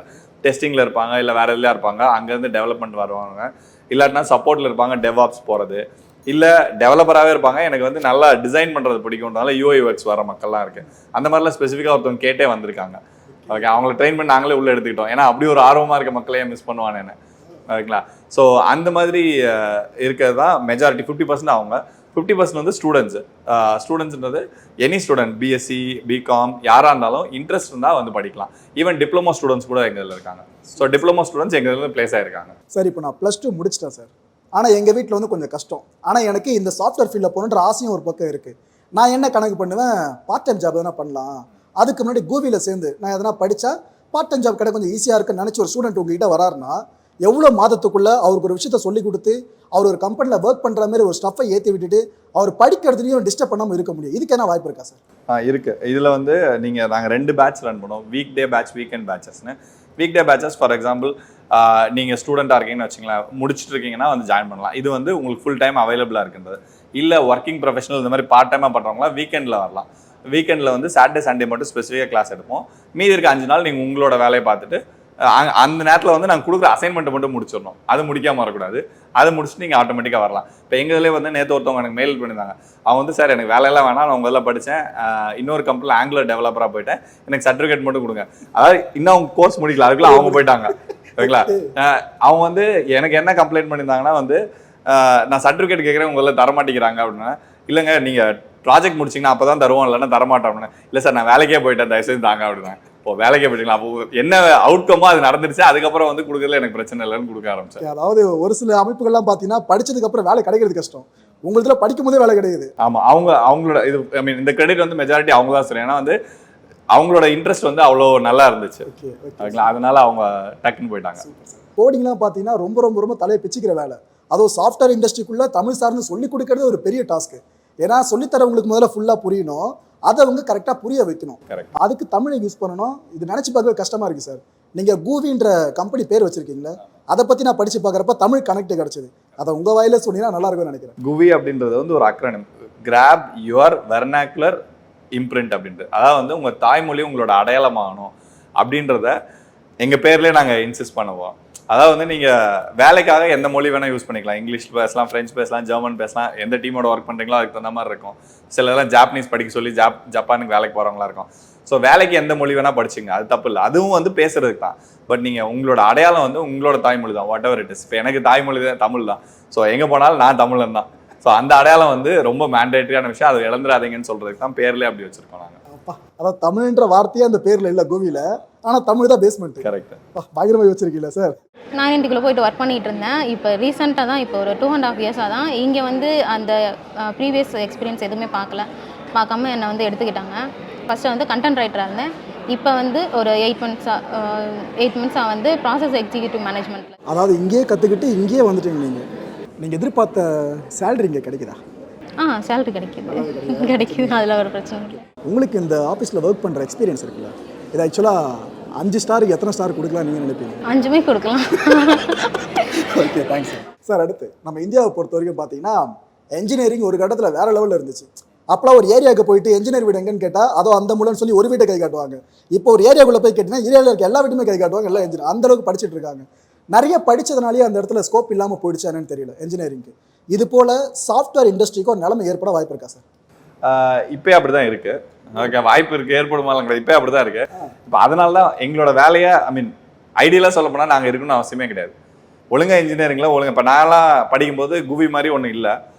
டெஸ்டிங்கில் இருப்பாங்க, இல்லை வேறு எதுலையா இருப்பாங்க, அங்கேருந்து டெவலப்மெண்ட் வருவாங்க. இல்லாட்டினா சப்போர்ட்டில் இருப்பாங்க, டெவாப்ஸ் போகிறது, இல்லை டெவலப்பராகவே இருப்பாங்க. எனக்கு வந்து நல்லா டிசைன் பண்ணுறது பிடிக்கும்ன்றதால UI/UX வர மக்கள்லாம் இருக்குது. அந்த மாதிரிலாம் ஸ்பெசிஃபிக்காக ஒருத்தவங்க கேட்டே வந்திருக்காங்க. ஓகே, அவங்கள ட்ரெயின் பண்ணி நாங்களே உள்ளே எடுத்துக்கிட்டோம். ஏன்னா அப்படி ஒரு ஆர்வமாக இருக்க மக்களையே மிஸ் பண்ணுவானு என்ன ஓகேங்களா. ஸோ அந்த மாதிரி இருக்கிறது தான் மெஜாரிட்டி. 50% அவங்க, 50% வந்து ஸ்டூடெண்ட்ஸ்ன்றது எனி ஸ்டூடெண்ட், BSc BCom யாராக இருந்தாலும் இன்ட்ரெஸ்ட் இருந்தால் வந்து படிக்கலாம். ஈவன் டிப்ளமோ ஸ்டூடெண்ட்ஸ் கூட எங்கள் இதில் இருக்காங்க. ஸோ டிப்ளமோ ஸ்டூடெண்ட்ஸ் எங்கள் இதில் பிளேஸ் ஆகிருக்காங்க. சார், இப்போ நான் +2 முடிச்சிட்டேன் சார். ஆனால் எங்கள் வீட்டில் வந்து கொஞ்சம் கஷ்டம். ஆனால் எனக்கு இந்த சாஃப்ட்வேர் ஃபீல்டில் போகணுன்ற ஆசையும் ஒரு பக்கம் இருக்குது. நான் என்ன கணக்கு பண்ணுவேன், பார்ட் டைம் ஜாப் எதனா பண்ணலாம். அதுக்கு முன்னாடி கூவியில் சேர்ந்து நான் எதனா படித்தா பார்ட் டைம் ஜாப் கிடையாது, கொஞ்சம் ஈஸியாக இருக்குன்னு நினச்சி ஒரு ஸ்டூடெண்ட் உங்ககிட்ட வராருன்னா எவ்வளோ மாதத்துக்குள்ளே அவருக்கு ஒரு விஷயத்த சொல்லி கொடுத்து அவர் ஒரு கம்பெனியில் ஒர்க் பண்ணுற மாதிரி ஒரு ஸ்டஃப்பை ஏற்றி விட்டுட்டு அவர் படிக்கிறதுலையும் டிஸ்டர்ப் பண்ணாமல் இருக்க முடியும். இதுக்கு என்ன வாய்ப்பு இருக்கா சார்? இருக்குது. இதில் வந்து நாங்கள் 2 பேட்ச் ரன் பண்ணுவோம், வீக் டே பேட்ச், வீக்கெண்ட் பேட்சஸ்னு. Week day batches for example நீங்கள் ஸ்டூடெண்ட்டாக இருக்கீங்கன்னு வச்சுங்களேன், முடிச்சுட்டு இருக்கீங்கன்னா வந்து ஜாயின் பண்ணலாம். இது வந்து உங்களுக்கு ஃபுல் டைம் அவைலபிளாக இருக்கின்றது. இல்லை ஒர்க்கிங் ப்ரொஃபஷனல் இந்த மாதிரி பார்ட் டைமாக பண்ணுறவங்களாம் வீக்கெண்டில் வரலாம். வீக்கெண்டில் வந்து சாட்டர்டே சண்டே மட்டும் ஸ்பெசிஃபிக்காக கிளாஸ் எடுப்போம். மீதி இருக்க 5 நாள் நீங்கள் உங்களோட வேலையை பார்த்துட்டு அந்த நேரத்தில் வந்து நாங்கள் கொடுக்குற அசைன்மெண்ட்டை மட்டும் முடிச்சிடணும். அது முடிக்காமல் வரக்கூடாது. அதை முடிச்சுட்டு நீங்கள் ஆட்டோமேட்டிக்காக வரலாம். இப்போ எங்கள்லேயே வந்து நேற்று ஒருத்தவங்க எனக்கு மெயில் பண்ணியிருந்தாங்க. அவங்க வந்து சார் எனக்கு வேலையெல்லாம் வேணாம், நான் உங்களெல்லாம் படித்தேன், இன்னொரு கம்பெனியில் ஆங்குலர் டெவலப்பராக போயிட்டேன், எனக்கு சர்டிஃபிகேட் மட்டும் கொடுங்க. அதாவது இன்னும் அவங்க கோர்ஸ் முடிக்கல, அதுக்குள்ள அவங்க போயிட்டாங்க ஓகேங்களா. அவங்க வந்து எனக்கு என்ன கம்ப்ளைண்ட் பண்ணியிருந்தாங்கன்னா வந்து நான் சர்டிஃபிகேட் கேட்குறேன், உங்களெல்லாம் தரமாட்டேங்கிறாங்க அப்படின்னா. இல்லைங்க, நீங்கள் ப்ராஜெக்ட் முடிச்சிங்கன்னா அப்போ தான் தருவோம், இல்லைன்னா தரமாட்டோம் அப்படின்னா. இல்லை சார், நான் வேலைக்கே போயிட்டேன், தயவுசெய்து தாங்க அப்படின்னா. இப்போ வேலைக்கே போயிட்டீங்களா, அப்போ என்ன அவுட்கமோ அது நடந்துருச்சு, அதுக்கப்புறம் வந்து கொடுக்கறதுல எனக்கு பிரச்சனை இல்லைன்னு கொடுக்க ஆரம்பிச்சேன். அதாவது ஒரு சில அமைப்புகள்லாம் பார்த்தீங்கன்னா படிச்சதுக்கு அப்புறம் வேலை கிடைக்கிறது கஷ்டம், உங்களதுல படிக்கும் போதே வேலை கிடையாது. ஆமாம், அவங்களோட இது ஐ மீன் இந்த கிரெடிட் வந்து மெஜாரிட்டி அவங்க தான் சொல்லுவேன். ஏன்னா வந்து அவங்களோட இன்ட்ரெஸ்ட் வந்து அவ்வளோ நல்லா இருந்துச்சு ஓகேங்களா, அதனால அவங்க டக்குன்னு போயிட்டாங்க. கோடிங்லாம் பார்த்தீங்கன்னா ரொம்ப ரொம்ப ரொம்ப தலையை பிச்சுக்கிற வேலை. அதுவும் சாஃப்ட்வேர் இண்டஸ்ட்ரிக்குள்ளே தமிழ் சார்ந்து சொல்லிக் கொடுக்கறது ஒரு பெரிய டாஸ்க்கு. ஏன்னா சொல்லித்தரவங்களுக்கு முதல்ல ஃபுல்லாக புரியணும், அதை அவங்க கரெக்டாக புரிய வைக்கணும். அதுக்கு தமிழை யூஸ் பண்ணணும். இது நினச்சி பார்க்கவே கஷ்டமாக இருக்குது சார். நீங்கள் கூவின்ற கம்பெனி பேர் வச்சுருக்கீங்களா, அதை பற்றி நான் படித்து பார்க்குறப்ப தமிழ் கனெக்ட் கிடச்சிது. அதை உங்கள் வாயில சொன்னீங்கன்னா நல்லா இருக்கும்னு நினைக்கிறேன். குவி அப்படின்றது வந்து ஒரு acronym, grab your vernacular imprint அப்படின்றது. அதாவது வந்து உங்கள் தாய்மொழி உங்களோட அடையாளமாகணும் அப்படின்றத எங்கள் பேர்லேயே நாங்கள் இன்சிஸ்ட் பண்ணுவோம். அதாவது வந்து நீங்கள் வேலைக்காக எந்த மொழி வேணால் யூஸ் பண்ணிக்கலாம். இங்கிலீஷ் பேசலாம், ஃப்ரெஞ்ச் பேசலாம், ஜெர்மன் பேசலாம், எந்த டீமோட ஒர்க் பண்ணுறீங்களோ அதுக்கு தகுந்த மாதிரி இருக்கும். சிலதெல்லாம் ஜாப்பனீஸ் படிக்க சொல்லி ஜப்பானுக்கு வேலைக்கு போகிறவங்களா இருக்கும். ஸோ வேலைக்கு எந்த மொழி வேணா படிச்சுங்க, அது தப்பு இல்லை, அதுவும் வந்து பேசுறதுக்கு தான். பட் நீங்க உங்களோட அடையாளம் வந்து உங்களோட தாய்மொழி தான், வாட் எவர் இட் இஸ். இப்போ எனக்கு தாய்மொழி தான் தமிழ் தான். ஸோ எங்க போனாலும் நான் தமிழன் தான். ஸோ அந்த அடையாளம் வந்து ரொம்ப மேண்டேட்டரியான விஷயம், அதை இழந்துடாதீங்கன்னு சொல்றதுக்கு தான் பேர்லேயே அப்படி வச்சிருக்கோம் நாங்கள். அதாவது தமிழ்ன்ற வார்த்தையே அந்த பேர்ல இல்லை கோவில, ஆனால் தமிழ் தான் பேஸ்மெண்ட். கரெக்ட். பயங்கரமாக வச்சிருக்கீங்களா சார்? நான் இன்றைக்குள்ளே போயிட்டு ஒர்க் பண்ணிகிட்டு இருந்தேன். இப்போ ரீசெண்டாக தான், இப்போ ஒரு 2.5 இயர்ஸாக தான் இங்கே வந்து அந்த ப்ரீவியஸ் எக்ஸ்பீரியன்ஸ் எதுவுமே பார்க்காம என்னை வந்து எடுத்துக்கிட்டாங்க. ஃபஸ்ட்டு வந்து கண்டென்ட் ரைட்டராக இருந்தேன். இப்போ வந்து ஒரு 8 மந்த்ஸாக வந்து ப்ராசஸ் எக்ஸிக்யூட்டிவ் மேனேஜ்மெண்ட்டில். அதாவது இங்கேயே கற்றுக்கிட்டு இங்கேயே வந்துட்டீங்க. நீங்கள் எதிர்பார்த்த சேலரி இங்கே கிடைக்குதா? சேலரி கிடைக்குது, அதில் ஒரு பிரச்சனை இல்லை. உங்களுக்கு இந்த ஆஃபீஸில் ஒர்க் பண்ணுற எக்ஸ்பீரியன்ஸ் இருக்குல்ல, இது ஆக்சுவலாக 5 ஸ்டாருக்கு எத்தனை ஸ்டார் கொடுக்கலாம் நீங்கள் நினைப்பீங்க? 5மே கொடுக்கலாம். Okay, thanks sir. அடுத்து நம்ம இந்தியாவை பொறுத்த வரைக்கும் பார்த்தீங்கன்னா என்ஜினியரிங் ஒரு கட்டத்தில் வேறு லெவலில் இருந்துச்சு. அப்போலாம் ஒரு ஏரியாவுக்கு போயிட்டு என்ஜினியர் வீடு எங்கன்னு கேட்டால் அதோ அந்த மூலன்னு சொல்லி ஒரு வீட்டை கை காட்டுவாங்க. இப்போ ஒரு ஏரியாவுக்குள்ளே போய் கேட்டிங்கன்னா ஏரியாவில் இருக்க எல்லா வீட்டுமே கை காட்டுவாங்க, எல்லாம் என்ஜினியர். அந்தளவுக்கு படிச்சுட்டு இருக்காங்க. நிறைய படித்ததுனாலேயே அந்த இடத்துல ஸ்கோப் இல்லாமல் போயிடுச்சு என்னன்னு தெரியல என்ஜினியரிங்க்கு. இது போல் சாஃப்ட்வேர் இண்டஸ்ட்ரிக்கும் ஒரு நிலைமை ஏற்பட வாய்ப்பு இருக்கா சார்? இப்போ அப்படி தான் இருக்கு. ஓகே, வாய்ப்பு இருக்கு, ஏற்படுமாங்க. இப்போ அப்படி தான் இருக்கு. இப்போ அதனால தான் எங்களோட வேலையை ஐடியலாக சொல்ல போனால் நாங்கள் இருக்கணும்னு அவசியமே கிடையாது. ஒழுங்காக இன்ஜினியரிங்கில் ஒழுங்காக இப்போ நான்லாம் படிக்கும்போது குவி மாதிரி ஒன்றும் இல்லை.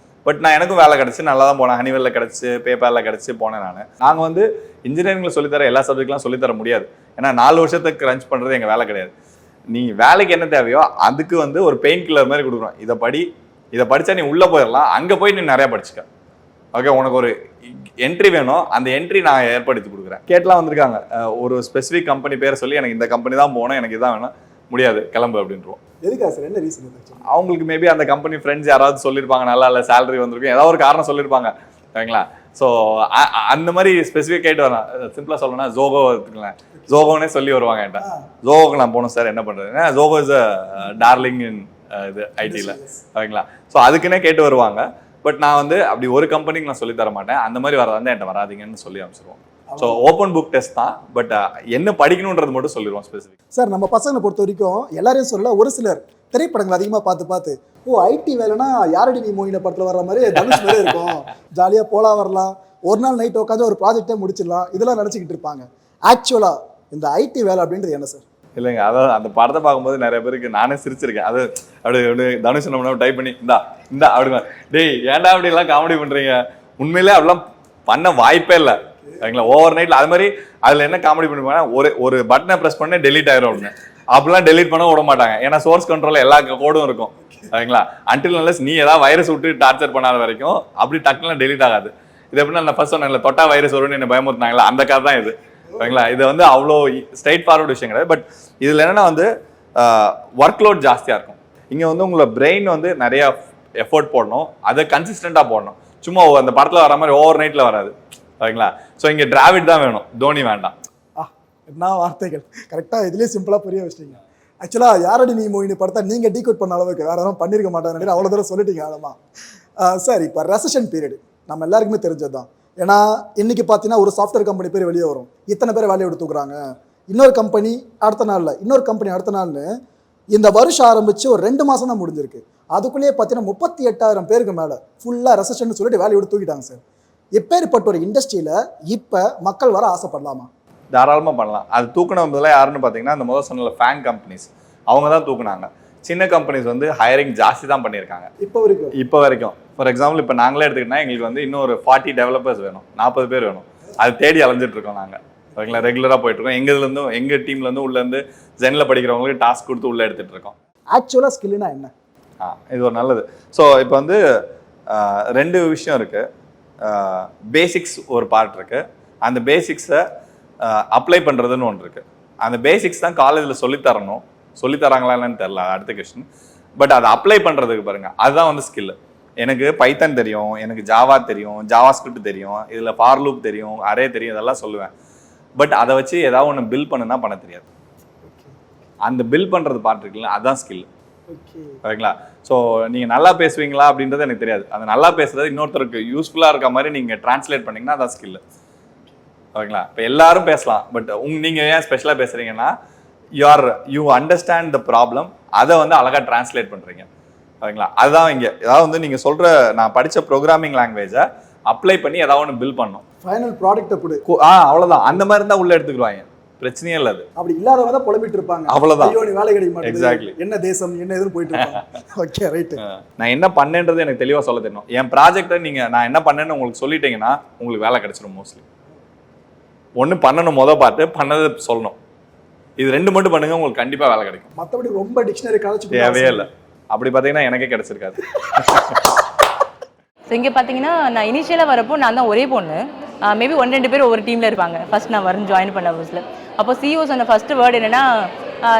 பட் நான் எனக்கும் வேலை கிடச்சி நல்லா தான் போனேன். ஹனிவெல்லில் கிடச்சி, பேப்பரில் கிடச்சி போனேன். நாங்கள் வந்து இன்ஜினியரிங்கில் சொல்லித்தர எல்லா சப்ஜெக்ட்லாம் சொல்லித்தர முடியாது. ஏன்னா 4 வருஷத்துக்கு ரன்ச் பண்ணுறது எங்கள் வேலை கிடையாது. நீ வேலைக்கு என்ன தேவையோ அதுக்கு வந்து ஒரு பெயின் கில்லர் மாதிரி கொடுக்குறோம். இதை படித்தா நீ உள்ளே போயிடலாம், அங்கே போய் நீ நிறையா படிச்சுக்க. ஓகே, உனக்கு ஒரு என்ட்ரி வேணும், அந்த என்ட்ரி நான் ஏற்படுத்தி கொடுக்குறேன். கேட்லாம் வந்திருக்காங்க, ஒரு ஸ்பெசிஃபிக் கம்பெனி பேரை சொல்லி எனக்கு இந்த கம்பெனி தான் போகணும், எனக்கு இதான் வேணும், முடியாது கிளம்பு அப்படின்றோம். எதுக்கா சார்? என்ன ரீசன்? அவங்களுக்கு மேபி அந்த கம்பெனி ஃப்ரெண்ட்ஸ் யாராவது சொல்லியிருப்பாங்க, நல்லா இல்லை சேலரி வந்திருக்கும், ஏதாவது ஒரு காரணம் சொல்லியிருப்பாங்க. ஓகேங்களா? ஸோ அந்த மாதிரி ஸ்பெசிஃபிக் ஆகிட்டு வரலாம். சிம்பிளாக சொல்லணும்னா ஜோகோ எடுத்துக்கலாம், ஜோகோனே சொல்லி வருவாங்க என்கிட்ட. ஜோகோக்கு நான் போகணும் சார், என்ன பண்ணுறது? ஜோகோ இஸ் அ டார்லிங் இன் இது ஐடியில். ஓகேங்களா? ஸோ அதுக்குன்னே கேட்டு வருவாங்க. பட் நான் வந்து அப்படி ஒரு கம்பெனிக்கு நான் சொல்லி தர மாட்டேன். அந்த மாதிரி வரதா வந்து என்கிட்ட வராதிங்கன்னு சொல்லி அமைச்சிருவோம். ஸோ ஓப்பன் புக் டெஸ்ட் தான். பட் என்ன படிக்கணுன்றது மட்டும் சொல்லிடுவோம் ஸ்பெசிஃபிக். சார், நம்ம பசங்களை பொறுத்த வரைக்கும் எல்லாரையும் சொல்லல, ஒரு சிலர் திரைப்படங்கள் அதிகமாக பார்த்து ஐடி வேலைன்னா யாரடி நீ மோயின படத்தில் வர்ற மாதிரி தனுஷ் மாதிரி இருக்கும், ஜாலியாக போலாம் வரலாம், ஒரு நாள் நைட் உட்காந்து ஒரு ப்ராஜெக்டே முடிச்சிடலாம், இதெல்லாம் நினச்சிக்கிட்டு இருப்பாங்க. ஆக்சுவலாக இந்த ஐடி வேலை அப்படின்றது என்ன சார்? இல்லைங்க, அதாவது அந்த படத்தை பார்க்கும்போது நிறைய பேருக்கு நானே சிரிச்சிருக்கேன். அது அப்படி தனுஷ் நம்ம டைப் பண்ணி இந்தா அப்படிங்க, டேய் ஏன்டா அப்படி எல்லாம் காமெடி பண்றீங்க, உண்மையிலே அப்படிலாம் பண்ண வாய்ப்பே இல்லை. சரிங்களா? ஓவர் நைட்ல அது மாதிரி அதுல என்ன காமெடி பண்ணுவாங்கன்னா, ஒரு பட்டனை பிரஸ் பண்ண டெலீட் ஆயிரும் அப்படின்னு. அப்படிலாம் டெலீட் பண்ண விட மாட்டாங்க. ஏன்னா சோர்ஸ் கண்ட்ரோல்ல எல்லா கோடும் இருக்கும். சரிங்களா? அன்டில் அன்லெஸ் நீ ஏதாவது வைரஸ் விட்டு டார்ச்சர் பண்ணாத வரைக்கும் அப்படி டக்குலாம் டெலீட் ஆகாது. இது எப்படின்னா நான் ஃபர்ஸ்ட் சொன்னேன் தொட்டா வைரஸ் வரும்னு என்ன பயமுறுத்தினாங்களா, அந்த கார் தான் இது. சரிங்களா? இது வந்து அவ்வளோ ஸ்ட்ரைட் ஃபார்வர்டு விஷயம் கிடையாது. பட் இதில் என்னென்னா வந்து ஒர்க் லோட் ஜாஸ்தியாக இருக்கும். இங்கே வந்து உங்களை பிரெயின் வந்து நிறையா எஃபோர்ட் போடணும், அதை கன்சிஸ்டண்ட்டாக போடணும். சும்மா அந்த படத்தில் வர மாதிரி ஓவர் நைட்டில் வராது. சரிங்களா? ஸோ இங்கே டிராவிட் தான் வேணும், தோனி வேண்டாம். என்ன வார்த்தைகள்! கரெக்டாக இதுலேயே சிம்பிளாக புரிய வச்சிட்டீங்க. ஆக்சுவலாக யாரடி நீ மோயினி படத்தை நீங்கள் டீகோட் பண்ண அளவுக்கு வேறு யாரும் பண்ணியிருக்க மாட்டாங்க, அவ்வளோ தூரம் சொல்லிட்டீங்க ஆழமா. சார், இப்போ ரெசஷன் பீரியட் நம்ம எல்லாருக்குமே தெரிஞ்சது தான். ஏன்னா இன்னைக்கு பார்த்தீங்கன்னா ஒரு சாஃப்ட்வேர் கம்பெனி பேர் வெளியே வரும், இத்தனை பேர் வேலையை எடுத்துக்கிறாங்க, இன்னொரு கம்பெனி அடுத்த நாளில், இன்னொரு கம்பெனி அடுத்த நாள்னு இந்த வருஷம் ஆரம்பித்து ஒரு 2 மாதம் தான் முடிஞ்சிருக்கு. அதுக்குள்ளேயே பார்த்தீங்கன்னா 38,000 பேருக்கு மேலே ஃபுல்லாக ரெசஷன் சொல்லிட்டு வேலையை எடுத்து தூக்கிட்டாங்க சார். எப்பேற்பட்ட ஒரு இண்டஸ்ட்ரியில் இப்போ மக்கள் வர ஆசைப்படலாமா? தாராளமாக பண்ணலாம். அது தூக்குனதுலாம் யாருன்னு பார்த்தீங்கன்னா அந்த முதல் சொன்ன ஃபேன் கம்பெனிஸ், அவங்க தான் தூக்குனாங்க. சின்ன கம்பெனிஸ் வந்து ஹையரிங் ஜாஸ்தி தான் பண்ணியிருக்காங்க இப்போ வரைக்கும். ஃபார் எக்ஸாம்பிள் இப்போ நாங்களே எடுத்துக்கிட்டோம்னா எங்களுக்கு வந்து இன்னும் ஒரு 40 டெவலப்பர்ஸ் வேணும், 40 பேர் வேணும். அது தேடி அலைஞ்சிட்டு இருக்கோம் நாங்கள். ஓகேங்களா? ரெகுலராக போயிட்டுருக்கோம். எங்கேருந்து எங்கள் டீம்லேருந்து உள்ளேருந்து ஜெனில் படிக்கிறவங்களுக்கு டாஸ்க் கொடுத்து உள்ளே எடுத்துகிட்டு இருக்கோம். ஆக்சுவலாக ஸ்கில்னா என்ன? இது ஒரு நல்லது. ஸோ இப்போ வந்து 2 விஷயம் இருக்குது. பேசிக்ஸ் ஒரு பார்ட் இருக்குது, அந்த பேசிக்ஸை அப்ளை பண்ணுறதுன்னு ஒன்று இருக்குது. அந்த பேசிக்ஸ் தான் காலேஜில் சொல்லித்தராங்களா என்னன்னு தெரில, அடுத்த கொஸ்டின். பட் அதை அப்ளை பண்ணுறதுக்கு பாருங்கள், அதுதான் வந்து ஸ்கில். எனக்கு பைத்தன் தெரியும், எனக்கு ஜாவா தெரியும், ஜாவா ஸ்கிரிப்ட் தெரியும், இதில் ஃபார் லூப் தெரியும், அரே தெரியும், இதெல்லாம் சொல்லுவேன். பட் அதை வச்சு ஏதாவது ஒன்று பில் பண்ணுன்னா பண்ண தெரியாது. அந்த பில் பண்ணுறது பார்ட் இருக்குல்ல, அதுதான் ஸ்கில். ஓகேங்களா? ஸோ நீங்கள் நல்லா பேசுவீங்களா அப்படின்றது எனக்கு தெரியாது. அந்த நல்லா பேசுறது இன்னொருத்தருக்கு யூஸ்ஃபுல்லாக இருக்க மாதிரி நீங்கள் டிரான்ஸ்லேட் பண்ணிங்கன்னா அதான் ஸ்கில். ஓகேங்களா? இப்போ எல்லாரும் பேசலாம், பட் நீங்கள் ஏன் ஸ்பெஷலாக பேசுகிறீங்கன்னா யூ அண்டர்ஸ்டாண்ட் த ப்ராப்ளம், அதை வந்து அழகாக டிரான்ஸ்லேட் பண்ணுறீங்க. ஓகேங்களா? அதுதான் இங்கே ஏதாவது வந்து நீங்கள் சொல்கிற நான் படித்த ப்ரோக்ராமிங் லாங்குவேஜை அப்ளை பண்ணி ஏதாவது ஒன்று பில் பண்ணணும். ஃபைனல் ப்ராடக்ட்டை கொடு. அவ்வளவுதான். அந்த மாதிரி இருந்தா உள்ள எடுத்துக்குவாங்க, பிரச்சனையே இல்ல. அது அப்படி இல்லாதவங்க தான் புலம்பிட்டு இருப்பாங்க, அவ்வளவுதான். ஐயோ நீ வேலை கிடைக்க Exactly. மாட்டேங்குது, என்ன தேசம் என்ன எதுன்னு போயிட்டு இருப்பாங்க. Okay right. நான் என்ன பண்ணேன்றது எனக்கு தெளிவா சொல்ல தெரியணும். என் ப்ராஜெக்ட்டை நீங்க நான் என்ன பண்ணேன்னு உங்களுக்கு சொல்லிட்டீங்கன்னா உங்களுக்கு வேலை கிடைச்சிடும். மோஸ்ட்லி ஒண்ணு பண்ணணும், பார்த்து பண்ணதை சொல்லணும். இது 2 மட்டும் பண்ணுங்க, உங்களுக்கு கண்டிப்பா வேலை கிடைக்கும். மத்தபடி ரொம்ப டிக்ஷனரி கலச்சு தேவையே இல்லை. அப்படி பாத்தீங்கன்னா எனக்கே கிடைச்சிருக்காது. ஸோ இங்கே பார்த்தீங்கன்னா நான் இனிஷியலாக வரப்போ நான் தான் ஒரே பொண்ணு. மேபி 1-2 பேர் ஒவ்வொரு டீமில் இருப்பாங்க. ஃபர்ஸ்ட் நான் வரும் ஜாயின் பண்ண புதுசில். அப்போ சிஓ சொன்ன ஃபர்ஸ்ட் வேர்டு என்னன்னா,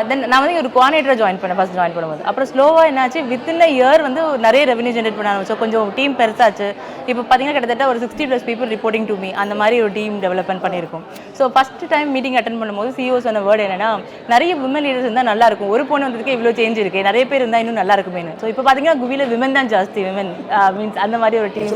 தென் நான் வந்து ஒரு கோஆர்டினேட்டராக ஜாயின் பண்ணேன் ஃபர்ஸ்ட் ஜாயின் பண்ணும்போது. அப்புறம் ஸ்லோவாக என்னாச்சு, வித்தின் அ இயர் வந்து நிறைய ரெவன்யூ ஜென்ரேட் பண்ண ஆரம்பிச்சோம். கொஞ்சம் டீம் பெருசாச்சு. இப்போ பார்த்தீங்கன்னா கிட்டத்தட்ட ஒரு 60+ பீப்புள் ரிப்போர்ட்டிங் டு மீ, அந்த மாதிரி ஒரு டீம் டெவலப்மெண்ட் பண்ணியிருக்கோம். So first time meeting attend பண்ணும்போது சிஓ சொன்ன வேர்டு என்னன்னா, நிறைய விமன் லீடர்ஸ் இருந்தால் நல்லா இருக்கும். ஒரு பொண்ணு வந்ததுக்கு இவ்வளோ சேஞ்ச் இருக்கு, நிறைய பேர் இருந்தால் இன்னும் நல்லா இருக்குமேனு. ஸோ இப்போ பார்த்தீங்கன்னா குவியில் விமன் தான் ஜாஸ்தி. விமன் மீன்ஸ் அந்த மாதிரி ஒரு டீம்.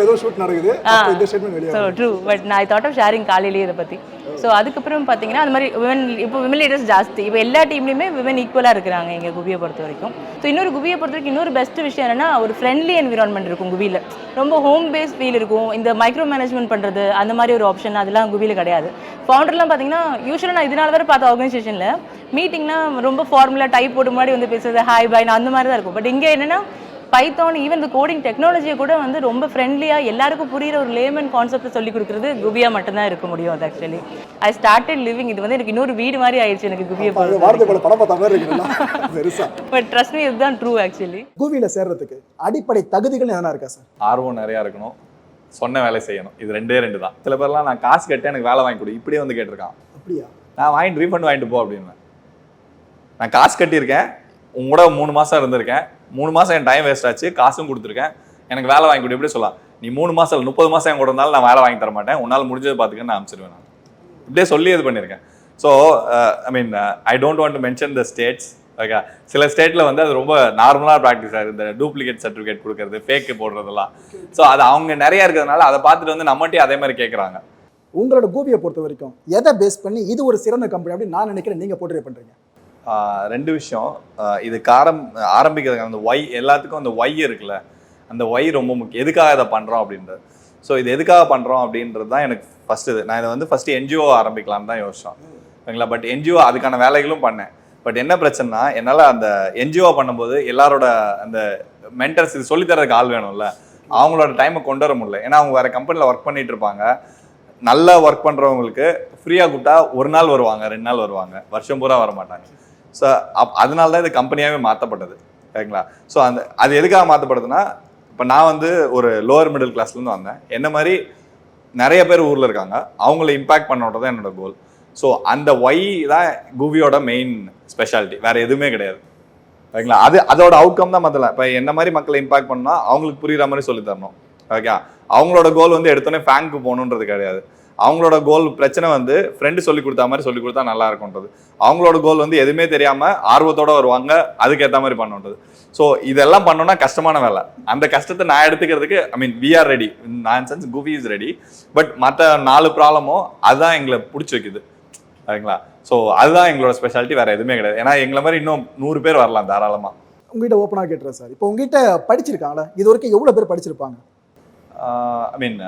ஏதோ ஷூட் நடக்குது, அப்ப இந்த ஸ்டேட்மென்ட் வெளிய ஸோ ட்ரூ. பட் நான் தாட் ஆஃப் ஷேரிங் காலையிலேயே இதை பற்றி. ஸோ அதுக்கப்புறம் பார்த்தீங்கன்னா அந்த மாதிரி விமன் லீடர்ஸ் ஜாஸ்தி. இப்போ எல்லா டீம்லையுமே விமன் ஈக்குவலாக இருக்கிறாங்க எங்கள் குவியை பொறுத்த வரைக்கும். ஸோ குவியை பொறுத்த வரைக்கும் இன்னொரு பெஸ்ட் விஷயம் என்னன்னா, ஒரு ஃப்ரெண்ட்லி என்விரான்மெண்ட் இருக்கும் குவியில். ரொம்ப ஹோம் பேஸ் ஃபீல் இருக்கும். இந்த மைக்ரோ மேனேஜ்மெண்ட் பண்ணுறது அந்த மாதிரி ஒரு ஆப்ஷன் அதெல்லாம் குவியில் கிடையாது. ஃபவுண்டர்லாம் பார்த்தீங்கன்னா யூஸ்வலாக நான் இதனால வரை பார்த்த ஆர்கனைசேஷனில் மீட்டிங்லாம் ரொம்ப ஃபார்முலா டைப் போட்டு முன்னாடி வந்து பேசுறது ஹாய் பாய் அந்த மாதிரி தான் இருக்கும். பட் இங்கே என்னன்னா பைத்தான் ஈவன் இந்த கோடிங் டெக்னாலஜியை கூட வந்து ரொம்ப ஃப்ரெண்ட்லியாக எல்லாருக்கும் புரியுற ஒரு லேமன் கான்செப்டை சொல்லி கொடுக்குறது குவியா மட்டும்தான் இருக்க முடியும். அது ஆக்சுவலி ஐ ஸ்டார்டட் லிவிங். இது வந்து எனக்கு இன்னொரு வீடு மாதிரி ஆயிடுச்சு எனக்கு குவியை. பட் ட்ரஸ்ட் மீ, இதுதான் ட்ரூ ஆக்சுவலி. குவியில சேர்றதுக்கு அடிப்படை தகுதிகள் எதனா இருக்கா சார்? ஆர்வம் நிறையா இருக்கணும், சொன்ன வேலை செய்யணும். இது 2 தான். சில பேர்லாம் நான் காசு கட்ட எனக்கு வேலை வாங்கி கொடு இப்படியே வந்து கேட்டிருக்கான். அப்படியா? நான் வாங்கிட்டு ரீஃபண்ட் வாங்கிட்டு போ அப்படின்னு. நான் காசு கட்டியிருக்கேன், உங்களோட 3 மாசம் இருந்திருக்கேன், 3 மாசம் என் டைம் வேஸ்ட் ஆச்சு, காசும் கொடுத்துருக்கேன், எனக்கு வேலை வாங்கி கொடு இப்படி சொல்லலாம். நீ 3 மாசம் இல்லை 30 மாசம் என் கூட இருந்தாலும் நான் வேலை வாங்கி தர மாட்டேன், உன்னால் முடிஞ்சது பார்த்துக்க நான் அனுப்பிச்சிடுவேன். நான் இப்படியே சொல்லி இது பண்ணியிருக்கேன். So I mean I don't want to mention the states. Okay, சில ஸ்டேட்டில் வந்து அது ரொம்ப நார்மலாக ப்ராக்டிஸ் ஆகுது, இந்த டூப்ளிகேட் சர்டிஃபிகேட் கொடுக்கறது, ஃபேக்கு போடுறதெல்லாம். ஸோ அது அவங்க நிறையா இருக்கிறதுனால அதை பார்த்துட்டு வந்து நம்மகிட்டே அதே மாதிரி கேட்குறாங்க. உங்களோட கூவியை பொறுத்த வரைக்கும் எதை பேஸ் பண்ணி இது ஒரு சிறந்த கம்பெனி அப்படின்னு நான் நினைக்கிறேன் நீங்கள் போர்ட்ரே பண்ணுறீங்க? 2 விஷயம். இது ஆரம்பிக்கிறதுக்கு அந்த ஒய், எல்லாத்துக்கும் அந்த ஒய் இருக்குல்ல, அந்த ஒய் ரொம்ப முக்கியம். எதுக்காக இதை பண்ணுறோம் அப்படின்றது. ஸோ இது எதுக்காக பண்ணுறோம் அப்படின்றது தான் எனக்கு ஃபஸ்ட்டு. நான் இதை வந்து ஃபஸ்ட்டு என்ஜிஓ ஆரம்பிக்கலான்னு தான் யோசிச்சோம், ஓகேங்களா. பட் என்ஜிஓ அதுக்கான வேலைகளும் பண்ணேன். பட் என்ன பிரச்சனைனா, என்னால் அந்த என்ஜிஓ பண்ணும்போது எல்லாரோட அந்த மென்டர்ஸ் இது சொல்லித்தரதுக்கு ஆள் வேணும்ல, அவங்களோட டைமை கொண்டு வர முடியல. ஏன்னா அவங்க வேறு கம்பெனியில் ஒர்க் பண்ணிட்டு இருப்பாங்க. நல்லா ஒர்க் பண்ணுறவங்களுக்கு ஃப்ரீயாக கூப்பிட்டா 1 நாள் வருவாங்க, 2 நாள் வருவாங்க, வருஷம் பூரா வர மாட்டாங்க. ஸோ அதனால தான் இது கம்பெனியாகவே மாற்றப்பட்டது, ஓகேங்களா. ஸோ அது எதுக்காக மாற்றப்படுதுன்னா, இப்போ நான் வந்து ஒரு லோவர் மிடில் கிளாஸ்லேருந்து வந்தேன். என்ன மாதிரி நிறைய பேர் ஊரில் இருக்காங்க, அவங்கள இம்பேக்ட் பண்ணோன்றது தான் என்னோட கோல். ஸோ அந்த ஒய் தான் குவியோட மெயின் ஸ்பெஷாலிட்டி, வேறு எதுவுமே கிடையாது, ஓகேங்களா. அதோட அவுட்கம் தான் மற்றல. இப்போ என்ன மாதிரி மக்களை இம்பாக்ட் பண்ணால் அவங்களுக்கு புரியுற மாதிரி சொல்லி தரணும், ஓகே. அவங்களோட கோல் வந்து எடுத்தோன்னே ஃபேங்க்கு போகணுன்றது கிடையாது. அவங்களோட கோல் பிரச்சனை வந்து ஃப்ரெண்டு சொல்லி கொடுத்தா மாதிரி சொல்லி கொடுத்தா நல்லா இருக்கும்ன்றது. அவங்களோட கோல் வந்து எதுவுமே தெரியாமல் ஆர்வத்தோடு வருவாங்க, அதுக்கேற்ற மாதிரி பண்ணுன்றது. ஸோ இதெல்லாம் பண்ணோன்னா கஷ்டமான வேலை. அந்த கஷ்டத்தை நான் எடுத்துக்கிறதுக்கு ஐ மீன் வி ஆர் ரெடி, நான் சென்ஸ் குவி இஸ் ரெடி. பட் மற்ற 4 ப்ராப்ளமும் அதுதான் எங்களை பிடிச்சி வைக்குது, சரிங்களா. ஸோ அதுதான் எங்களோட ஸ்பெஷாலிட்டி, வேறு எதுவுமே கிடையாது. ஏன்னா எங்களை மாதிரி இன்னும் 100 பேர் வரலாம் தாராளமாக. உங்ககிட்ட ஓப்பனாக கேட்டுறேன் சார், இப்போ உங்ககிட்ட படிச்சிருக்காங்களா இது வரைக்கும் எவ்வளோ பேர் படிச்சிருப்பாங்க? ஐ மீன்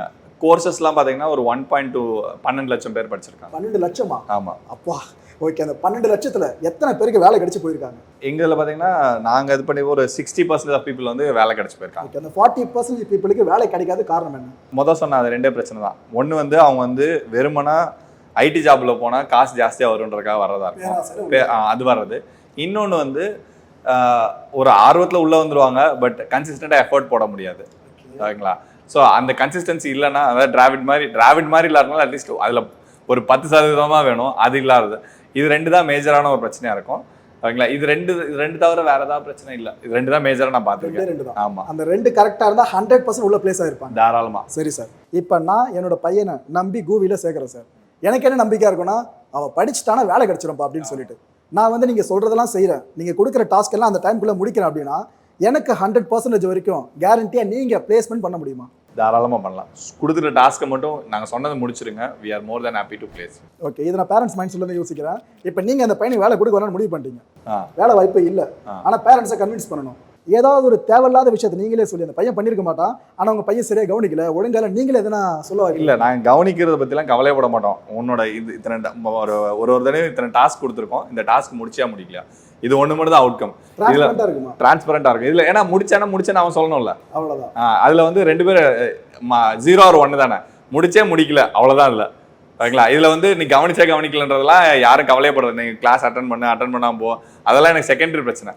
கோர்சஸ்லாம் பார்த்தீங்கன்னா ஒரு 12 லட்சம் பேர் படிச்சிருக்காங்க. 12 லட்சமா? ஆமாம். அப்பா, ஓகே. அந்த 12 லட்சத்தில் எத்தனை பேருக்கு வேலை கிடைச்சி போயிருக்காங்க? எங்களில் பார்த்தீங்கன்னா நாங்கள் இது பண்ணி ஒரு 60% ஆஃப் பீப்புள் வந்து வேலை கிடைச்சி போயிருக்காங்க. ஓகே, அந்த 40% பீப்புளுக்கு வேலை கிடைக்காத காரணம் என்ன? மொதல் சொன்ன அது 2 பிரச்சனை தான். ஒன்று வந்து அவங்க வந்து வெறுமனா ஐடி ஜாபில் போனால் காசு ஜாஸ்தியாக வருன்றதுக்காக வர்றதா இருக்கும், அது வர்றது. இன்னொன்று வந்து ஒரு ஆர்வத்தில் உள்ளே வந்துடுவாங்க, பட் கன்சிஸ்டண்ட்டாக எஃபர்ட் போட முடியாது, ஓகேங்களா. ஸோ அந்த கன்சிஸ்டன்சி இல்லைன்னா, அதாவது டிராவிட் மாதிரி இல்லாதனால அட்லீஸ்ட் அதில் ஒரு 10% வேணும், அது இல்லாதது. இது 2 தான் மேஜரான ஒரு பிரச்சனையாக இருக்கும், ஓகேங்களா. இது ரெண்டு தவிர வேற ஏதாவது பிரச்சனை இல்லை. இது 2 தான் மேஜராக நான் பார்த்துருக்கேன். ஆமாம், அந்த 2 கரெக்டாக இருந்தால் 100% உள்ள பிளேஸ் ஆகிருப்பாங்க தாராளமாக. சரி சார், இப்போ நான் என்னோட பையனை நம்பி கூவியில் சேர்க்குறேன் சார். எனக்கு என்ன நம்பிக்கையாக இருக்குன்னா, அவன் படிச்சுட்டானா வேலை கிடைச்சிடும்ப்பா அப்படின்னு சொல்லிட்டு நான் வந்து நீங்கள் சொல்கிறதெல்லாம் செய்கிறேன், நீங்கள் கொடுக்குற டாஸ்க் எல்லாம் அந்த டைம்குள்ளே முடிக்கிறேன் அப்படின்னா எனக்கு 100% வரைக்கும் கேரண்டியாக நீங்கள் பிளேஸ்மெண்ட் பண்ண முடியுமா? தாராளமாக பண்ணலாம். கொடுத்துட்ட டாஸ்க்கை மட்டும் நாங்கள் சொன்னதை முடிச்சிருங்க, we are more than happy to place. Okay, இதை நான் பேரண்ட்ஸ் மைண்ட் சொல்லி யோசிக்கிறேன். இப்போ நீங்கள் அந்த பையனுக்கு வேலை கொடுக்க வரணும்னு முடிவு பண்ணிட்டீங்க, வேலை வாய்ப்பு இல்லை, ஆனால் பேரண்ட்ஸை கன்வின்ஸ் பண்ணணும். ஏதாவது ஒரு தேவையில்லாத விஷயத்தை நீங்களே சொல்லி அந்த பையன் பண்ணியிருக்க மாட்டான், ஆனால் உங்கள் பையன் சரியாக கவனிக்கல, ஒழுங்கால நீங்களே எதனா சொல்ல வரீங்க? இல்லை, நாங்கள் கவனிக்கிறத பற்றிலாம் கவலைப்பட மாட்டோம். உன்னோட இது இத்தனை ஒரு தடவை இத்தனை டாஸ்க் கொடுத்துருக்கோம், இந்த டாஸ்க் முடிச்சா முடிக்கலையா, இது ஒன்று மட்டும் தான் அவுட்கம். இதில் இருக்குமா? டிரான்ஸ்பரண்டாக இருக்கும் இதில். ஏன்னா முடிச்சேன்னு அவன் சொல்லணும்ல, அவ்வளோதான். அதில் வந்து 2 பேர் 0 or 1 தானே, முடிச்சே முடிக்கல அவ்வளோதான். இல்லை ஓகேங்களா, இதில் வந்து நீ கவனிக்கலன்றதெல்லாம் யாரும் கவலையப்படுறது. நீ கிளாஸ் அட்டன் பண்ணாமல் போ, அதெல்லாம் எனக்கு செகண்டரி பிரச்சனை.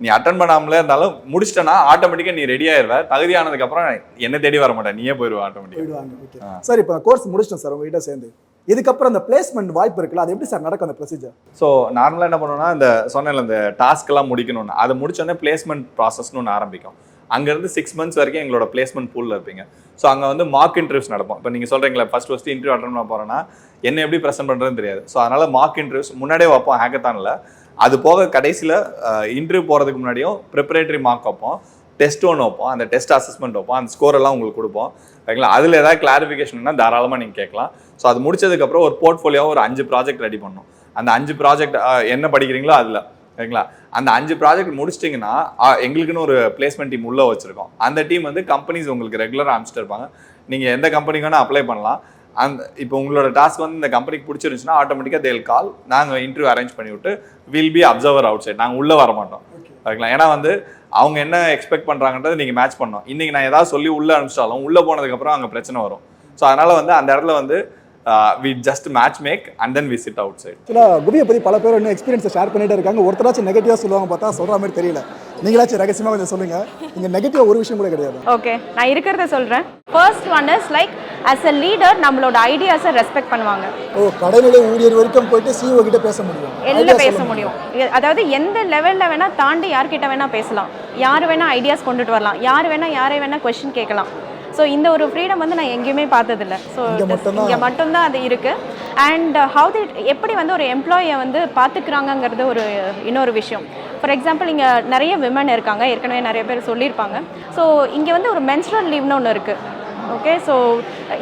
நீ அட்டன் பண்ணாமலே இருந்தாலும் முடிச்சிட்டனா ஆட்டோமேட்டிக்காக நீ ரெடி ஆயிடுவ. தகுதியானதுக்கப்புறம் என்ன தேடி வர மாட்டேன், நீயே போயிடுவ ஆட்டோமேட்டிக்காக. சார் இப்போ கோர்ஸ் முடிச்சிட்டேன் சார் உங்ககிட்ட சேர்ந்து, இதுக்கப்புறம் அந்த பிளேஸ்மெண்ட் வாய்ப்பு இருக்குல்ல, அது எப்படி சார் நடக்கும் அந்த ப்ரொசீஜர்? ஸோ நார்மலாக என்ன பண்ணுவோம்னா, இந்த சொன்னேன்ல இந்த டாஸ்க் எல்லாம் முடிக்கணும்னு, அதை முடிச்சோடனே பிளேஸ்மெண்ட் ப்ராசஸ்னு ஒன்று ஆரம்பிக்கும். அங்கேருந்து 6 months வரைக்கும் எங்களோட பிளேஸ்மெண்ட் பூலில் இருப்பீங்க. ஸோ அங்கே வந்து மார்க் இன்டர்வியூஸ் நடப்போம். இப்போ நீங்கள் சொல்கிறீங்களா ஃபர்ஸ்ட் இன்டர்வியூ அட்டன் பண்ண போகிறேன்னா என்ன எப்படி ப்ரெசென்ட் பண்ணுறதுன்னு தெரியாது. ஸோ அதனால் மார்க் இன்டர்வியூஸ் முன்னாடியே வைப்போம் ஹேக்கத்தானில். அது போக கடைசியில் இன்டர்வியூ போகிறதுக்கு முன்னாடியும் ப்ரிப்பரேட்டரி மார்க் வைப்போம், டெஸ்ட் ஒன்று வைப்போம், அந்த டெஸ்ட் அசஸ்மெண்ட் வைப்போம், அந்த ஸ்கோர் எல்லாம் உங்களுக்கு கொடுப்போம். ஓகேங்களா, அதில் ஏதாவது கிளாரிஃபிகேஷன்னா தாராளமாக நீங்கள் கேட்கலாம். ஸோ அது முடிச்சதுக்கப்புறம் ஒரு போர்ட்ஃபோலியோவை ஒரு 5 ப்ராஜெக்ட் ரெடி பண்ணணும். அந்த 5 ப்ராஜெக்ட் என்ன படிக்கிறீங்களோ அதில், ஓகேங்களா, அந்த 5 ப்ராஜெக்ட் முடிச்சிட்டிங்கன்னா எங்களுக்குன்னு ஒரு பிளேஸ்மெண்ட் டீம் உள்ளே வச்சுருக்கோம். அந்த டீம் வந்து கம்பெனிஸ் உங்களுக்கு ரெகுலராக அனுப்பிச்சிட்டு இருப்பாங்க. நீங்கள் எந்த கம்பெனிக்கு வேணால் அப்ளை பண்ணலாம். இப்போ உங்களோட டாஸ்க் வந்து இந்த கம்பெனிக்கு பிடிச்சிருந்துச்சுன்னா ஆட்டோமேட்டிக்காக தேல் கால், நாங்கள் இன்டர்வியூ அரேஞ்ச் பண்ணி விட்டு will be observer outside, நாங்கள் உள்ளே வர மாட்டோம். ஓகேங்களா, ஏன்னா வந்து அவங்க என்ன எக்ஸ்பெக்ட் பண்ணுறாங்கன்றது நீங்கள் மேட்ச் பண்ணணும். இன்றைக்கி நான் ஏதாவது சொல்லி உள்ளே அனுப்பிச்சிட்டாலும் உள்ளே போனதுக்கப்புறம் அங்கே பிரச்சனை வரும். ஸோ அதனால் வந்து அந்த இடத்துல வந்து we just match make and then we sit outside. குபியை பற்றி பல பேர் இன்னும் எக்ஸ்பீரியன்ஸை ஷேர் பண்ணிட்டே இருக்காங்க. ஒருத்தராச்சும் நெகட்டிவாக சொல்லுவாங்க, பார்த்தா சொல்கிற மாதிரி தெரியல. நீங்களாச்சும் ரகசியமாக கொஞ்சம் சொல்லுங்கள். இங்கே நெகட்டிவ் ஒரு விஷயம் கூட கிடையாது. ஓகே, நான் இருக்கிறத சொல்கிறேன். First one is like as a leader நம்மளோட ஐடியாஸை ரெஸ்பெக்ட் பண்ணுவாங்க. கடைநிலை ஊழியர் வரைக்கும் போயிட்டு சிஓ கிட்ட பேச முடியும், எல்லாம் பேச முடியும். அதாவது எந்த லெவலில் வேணால் தாண்டி யார்கிட்ட வேணால் பேசலாம், யார் வேணால் ஐடியாஸ் கொண்டுட்டு வரலாம், யார் வேணால் யாரை வேணால் கொஸ்டின் கேட்கலாம். ஸோ இந்த ஒரு ஃப்ரீடம் வந்து நான் எங்கேயுமே பார்த்ததில்ல. ஸோ இங்கே மட்டும்தான் அது இருக்குது. அண்ட் ஹவு தி எப்படி வந்து ஒரு எம்ப்ளாயை வந்து பார்த்துக்கிறாங்கங்கிறது ஒரு இன்னொரு விஷயம். ஃபார் எக்ஸாம்பிள் இங்கே நிறைய விமன் இருக்காங்க, ஏற்கனவே நிறைய பேர் சொல்லியிருப்பாங்க. ஸோ இங்கே வந்து ஒரு மென்ஸ்ட்ரல் லீவ்னு ஒன்று இருக்குது. ஓகே, ஸோ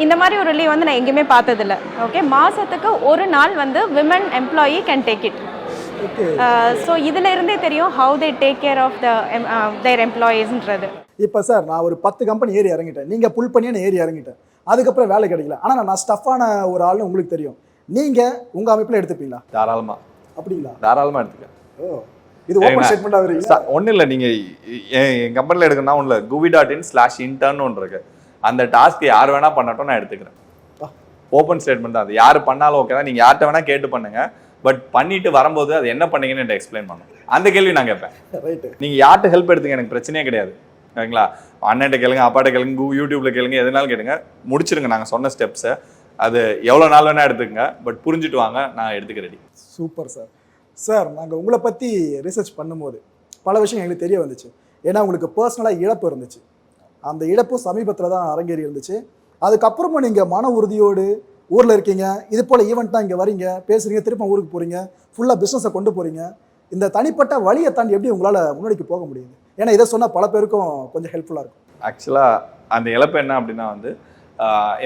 இந்த மாதிரி ஒரு லீவ் வந்து நான் எங்கேயுமே பார்த்ததில்ல. ஓகே, மாதத்துக்கு ஒரு நாள் வந்து women employee can take it. So இதில் இருந்தே தெரியும் how they take care of their எம்ப்ளாயீஸ்ன்றது. இப்போ சார் நான் ஒரு 10 கம்பெனி ஏறி இறங்கிட்டேன், நீங்கள் புல் பண்ணி நான் ஏறி இறங்கிட்டேன், அதுக்கப்புறம் வேலை கிடைக்கல. ஆனால் நான் ஸ்டஃப்பான ஒரு ஆள்னு உங்களுக்கு தெரியும், நீங்கள் உங்கள் அமைப்பில் எடுத்துப்பீங்களா? தாராளமாக. அப்படிங்களா? தாராளமாக எடுத்துக்க. ஓ, இது ஓப்பன் ஸ்டேட்மெண்ட் ஆகுறீங்க. ஒன்றும் இல்லை, நீங்கள் என் கம்பெனியில் எடுக்கணும்னா ஒன்றும் இல்லை, guvi.in/intern ஒன்று இருக்கு. அந்த டாஸ்க் யார் வேணால் பண்ணட்டும், நான் எடுத்துக்கிறேன். ஓப்பன் ஸ்டேட்மெண்ட் தான் அது, யார் பண்ணாலும் ஓகே தான். நீங்கள் யார்கிட்ட வேணால் கேட்டு பண்ணுங்க, பட் பண்ணிட்டு வரும்போது அது என்ன பண்ணீங்கன்னு என்கிட்ட எக்ஸ்பிளைன் பண்ணுங்க. அந்த கேள்வி நான் கேட்பேன். ரைட்டு, நீங்கள் யார்கிட்ட ஹெல்ப் எடுத்துங்க, எனக்கு பிரச்சனையே கிடையாது. ஓகேங்களா, அண்ணன்ட்ட கேளுங்க, அப்பாட்ட கேளுங்க, யூடியூப்ல கேளுங்க, எதுனாலும் கேளுங்க, முடிச்சிருங்க நாங்கள் சொன்ன ஸ்டெப்ஸை. அது எவ்வளோ நாள் வேணால் எடுத்துக்கங்க, பட் புரிஞ்சுட்டு வாங்க, நான் எடுத்துக்க ரெடி. Super sir. சார் நாங்கள் உங்களை பற்றி ரிசர்ச் பண்ணும்போது பல விஷயம் எங்களுக்கு தெரிய வந்துச்சு. ஏன்னா உங்களுக்கு பர்சனலாக இழப்பு இருந்துச்சு, அந்த இழப்பு சமீபத்தில் தான் அரங்கேறி இருந்துச்சு. அதுக்கப்புறமா நீங்கள் மன உறுதியோடு ஊரில் இருக்கீங்க, இது போல் ஈவெண்ட்டாக இங்கே வரீங்க, பேசுகிறீங்க, திரும்ப ஊருக்கு போகிறீங்க, ஃபுல்லாக பிஸ்னஸை கொண்டு போகிறீங்க. இந்த தனிப்பட்ட வழியை தாண்டி எப்படி உங்களால் முன்னாடிக்கு போக முடியுது? ஏன்னா இதை சொன்னால் பல பேருக்கும் கொஞ்சம் ஹெல்ப்ஃபுல்லாக இருக்கும். ஆக்சுவலாக அந்த இழப்பு என்ன அப்படின்னா வந்து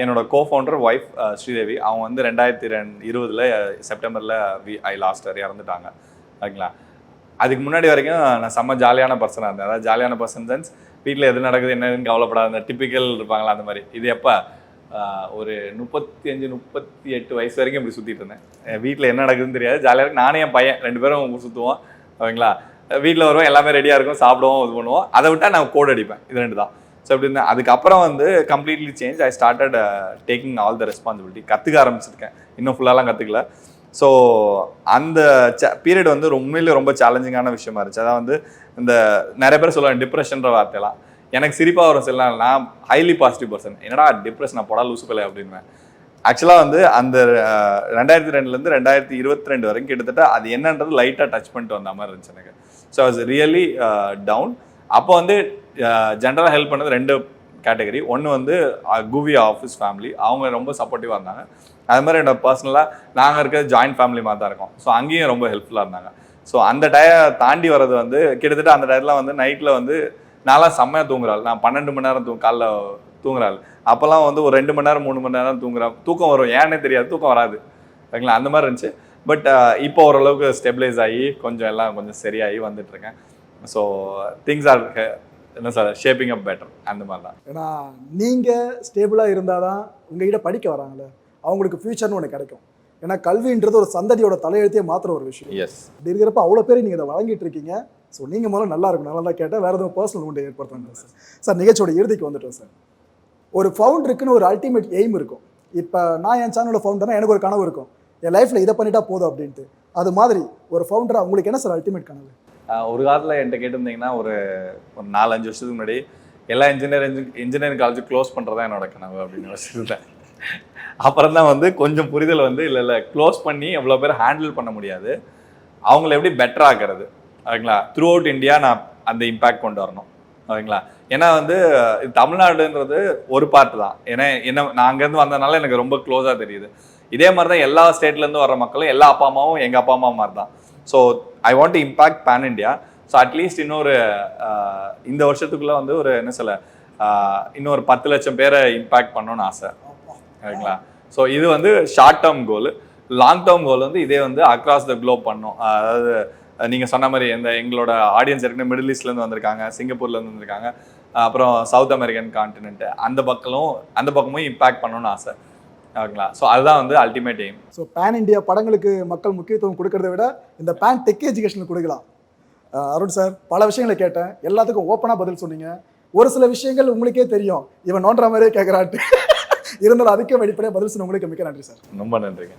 என்னோட கோஃபவுண்டர் ஒய்ஃப் ஸ்ரீதேவி, அவங்க வந்து 2020 செப்டம்பரில் ஐ லாஸ்ட் இறந்துட்டாங்க. ஓகேங்களா, அதுக்கு முன்னாடி வரைக்கும் நான் செம்ம ஜாலியான பர்சனாக இருந்தேன். அதாவது ஜாலியான பர்சன் சென்ஸ், வீட்டில் எது நடக்குது என்னன்னு கவலைப்படாத அந்த டிப்பிக்கல் இருப்பாங்களா அந்த மாதிரி. இது எப்போ ஒரு 35-38 வயசு வரைக்கும் இப்படி சுற்றிட்டு இருந்தேன். வீட்டில் என்ன நடக்குதுன்னு தெரியாது, ஜாலியாக இருக்கு. நானே என் பையன் 2 பேரும் சுற்றுவோம். ஓகேங்களா, வீட்டில் வருவோம், எல்லாமே ரெடியாக இருக்கும், சாப்பிடுவோம், இது பண்ணுவோம். அதை விட்டால் நான் கோட் அடிப்பேன், இது 2 தான். ஸோ அப்படி இருந்தேன். அதுக்கப்புறம் வந்து completely change. I started taking all the responsibility. கற்றுக்க ஆரம்பிச்சிருக்கேன், இன்னும் ஃபுல்லாலாம் கற்றுக்கல. ஸோ அந்த பீரியட் வந்து உண்மையிலே ரொம்ப சேலஞ்சிங்கான விஷயமா இருந்துச்சு. அதான் வந்து இந்த நிறைய பேர் சொல்லுவாங்க டிப்ரெஷன்ற வார்த்தையெல்லாம், எனக்கு சிரிப்பாக வரும் சில நாள். நான் ஹைலி பாசிட்டிவ் பர்சன், என்னடா டிப்ரெஷன், நான் போடா லூசு பிள்ளை அப்படின்வேன். ஆக்சுவலாக வந்து அந்த 2002 2022 வரைக்கும் கிட்டத்தட்ட அது என்னன்றது லைட்டாக டச் பண்ணிட்டு வந்த மாதிரி இருந்துச்சு எனக்கு. So I was really down. அப்போ வந்து ஜென்ரலாக ஹெல்ப் பண்ணது 2 கேட்டகரி. ஒன்று வந்து குவி ஆஃபீஸ் ஃபேமிலி, அவங்க ரொம்ப சப்போர்ட்டிவாக இருந்தாங்க. அது மாதிரி என்னோட பர்சனலாக நாங்கள் இருக்கிற ஜாயின்ட் ஃபேமிலி மாதிரி தான் இருக்கோம். ஸோ அங்கேயும் ரொம்ப ஹெல்ப்ஃபுல்லாக இருந்தாங்க. ஸோ அந்த தாண்டி வர்றது வந்து கிட்டத்தட்ட அந்த டயத்தில் வந்து நைட்டில் வந்து நான்லாம் செம்மையாக தூங்குறாள். நான் 12 மணி நேரம் காலைல தூங்குறாள். அப்போல்லாம் வந்து ஒரு 2 மணி நேரம் 3 மணி நேரம் தூக்கம் வரும், ஏன்னே தெரியாது, தூக்கம் வராது. ஓகேங்களா, அந்த மாதிரி இருந்துச்சு. பட் இப்போ ஓரளவுக்கு ஸ்டெபிலைஸ் ஆகி கொஞ்சம் எல்லாம் கொஞ்சம் சரியாகி வந்துட்டுருக்கேன். ஸோ திங்ஸ் ஆர் என்ன சார் ஷேப்பிங் அப் பெட்டர் அந்த மாதிரி தான். ஏன்னா நீங்கள் ஸ்டேபிளாக இருந்தால் தான் உங்ககிட்ட படிக்க வராங்களே அவங்களுக்கு ஃப்யூச்சர்னு ஒன்று கிடைக்கும். ஏன்னா கல்வின்றது ஒரு சந்ததியோட தலையெழுத்தையே மாத்திர ஒரு விஷயம். எஸ். அப்படி இருக்கிறப்ப அவ்வளோ பேர் நீங்கள் இதை வழங்கிட்டு இருக்கீங்க. ஸோ நீங்கள் முதல்ல நல்லா இருக்கும். நல்லா கேட்டால் வேறு எதுவும் பர்சனல் உண்டு ஏற்படுத்தாங்க சார். சார் நிகழ்ச்சியோட இறுதிக்கு வந்துட்டோம் சார். ஒரு ஃபவுண்டருக்குன்னு ஒரு அல்டிமேட் எய்ம் இருக்கும். இப்போ நான் என் சேனலோட ஃபவுண்டர்னா எனக்கு ஒரு கனவு இருக்கும், என் லைஃப்பில் இதை பண்ணிட்டா போதும் அப்படின்ட்டு. அது மாதிரி ஒரு ஃபவுண்டராக உங்களுக்கு என்ன சார் அல்டிமேட் கனவு? ஒரு காலத்தில் என்கிட்ட கேட்டிருந்தீங்கன்னா ஒரு 4-5 வருஷத்துக்கு முன்னாடி எல்லா இன்ஜினியரிங் காலேஜ் க்ளோஸ் பண்ணுறதா என்னோட கனவு அப்படின்னு வச்சுருந்தேன். அப்புறம் தான் வந்து கொஞ்சம் புரிதல் வந்து இல்லை க்ளோஸ் பண்ணி எவ்வளோ பேர் ஹேண்டில் பண்ண முடியாது, அவங்கள எப்படி பெட்டர் ஆகிறது ஓகேங்களா, த்ரூ அவுட் இந்தியா நான் அந்த இம்பேக்ட் கொண்டு வரணும் ஓகேங்களா. ஏன்னா வந்து தமிழ்நாடுன்றது ஒரு பார்ட் தான். ஏன்னா நான் அங்கேருந்து வந்ததுனால எனக்கு ரொம்ப க்ளோஸாக தெரியுது. இதே மாதிரி தான் எல்லா ஸ்டேட்லேருந்து வர மக்களும் எல்லா அப்பா அம்மாவும் எங்கள் அப்பா அம்மா மாதிரி தான். So I want to impact pan India. So at least இன்னொரு இந்த வருஷத்துக்குள்ளே வந்து ஒரு என்ன சொல்ல இன்னொரு 10 லட்சம் பேரை இம்பேக்ட் பண்ணணும்னு ஆசை ஓகேங்களா. ஸோ இது வந்து short term goal. Long term goal வந்து இதே வந்து அக்ராஸ் த குளோப் பண்ணணும். அதாவது நீங்கள் சொன்ன மாதிரி எங்களோட ஆடியன்ஸ் ஏற்கனவே மிடில் ஈஸ்ட்லேருந்து வந்திருக்காங்க, சிங்கப்பூர்லேருந்து வந்திருக்காங்க, அப்புறம் சவுத் அமெரிக்கன் கான்டினென்ட் அந்த பக்கமும் இம்பேக்ட் பண்ணணும்னு ஆசை ஓகேங்களா. ஸோ அதுதான் வந்து ultimate aim. So pan India படங்களுக்கு மக்கள் முக்கியத்துவம் கொடுக்கறத விட இந்த பேன் டெக் எஜுகேஷனுக்கு கொடுக்கலாம். அருண் சார் பல விஷயங்களை கேட்டேன், எல்லாத்துக்கும் ஓப்பனாக பதில் சொன்னீங்க. ஒரு சில விஷயங்கள் உங்களுக்கே தெரியும், இவன் நோன்ற மாதிரியே கேட்குறான்ட்டு இருந்தாலும் அதுக்கே வெளிப்படையாக பதில் சொன்ன உங்களுக்கு மிக்க நன்றி சார். ரொம்ப நன்றிங்க.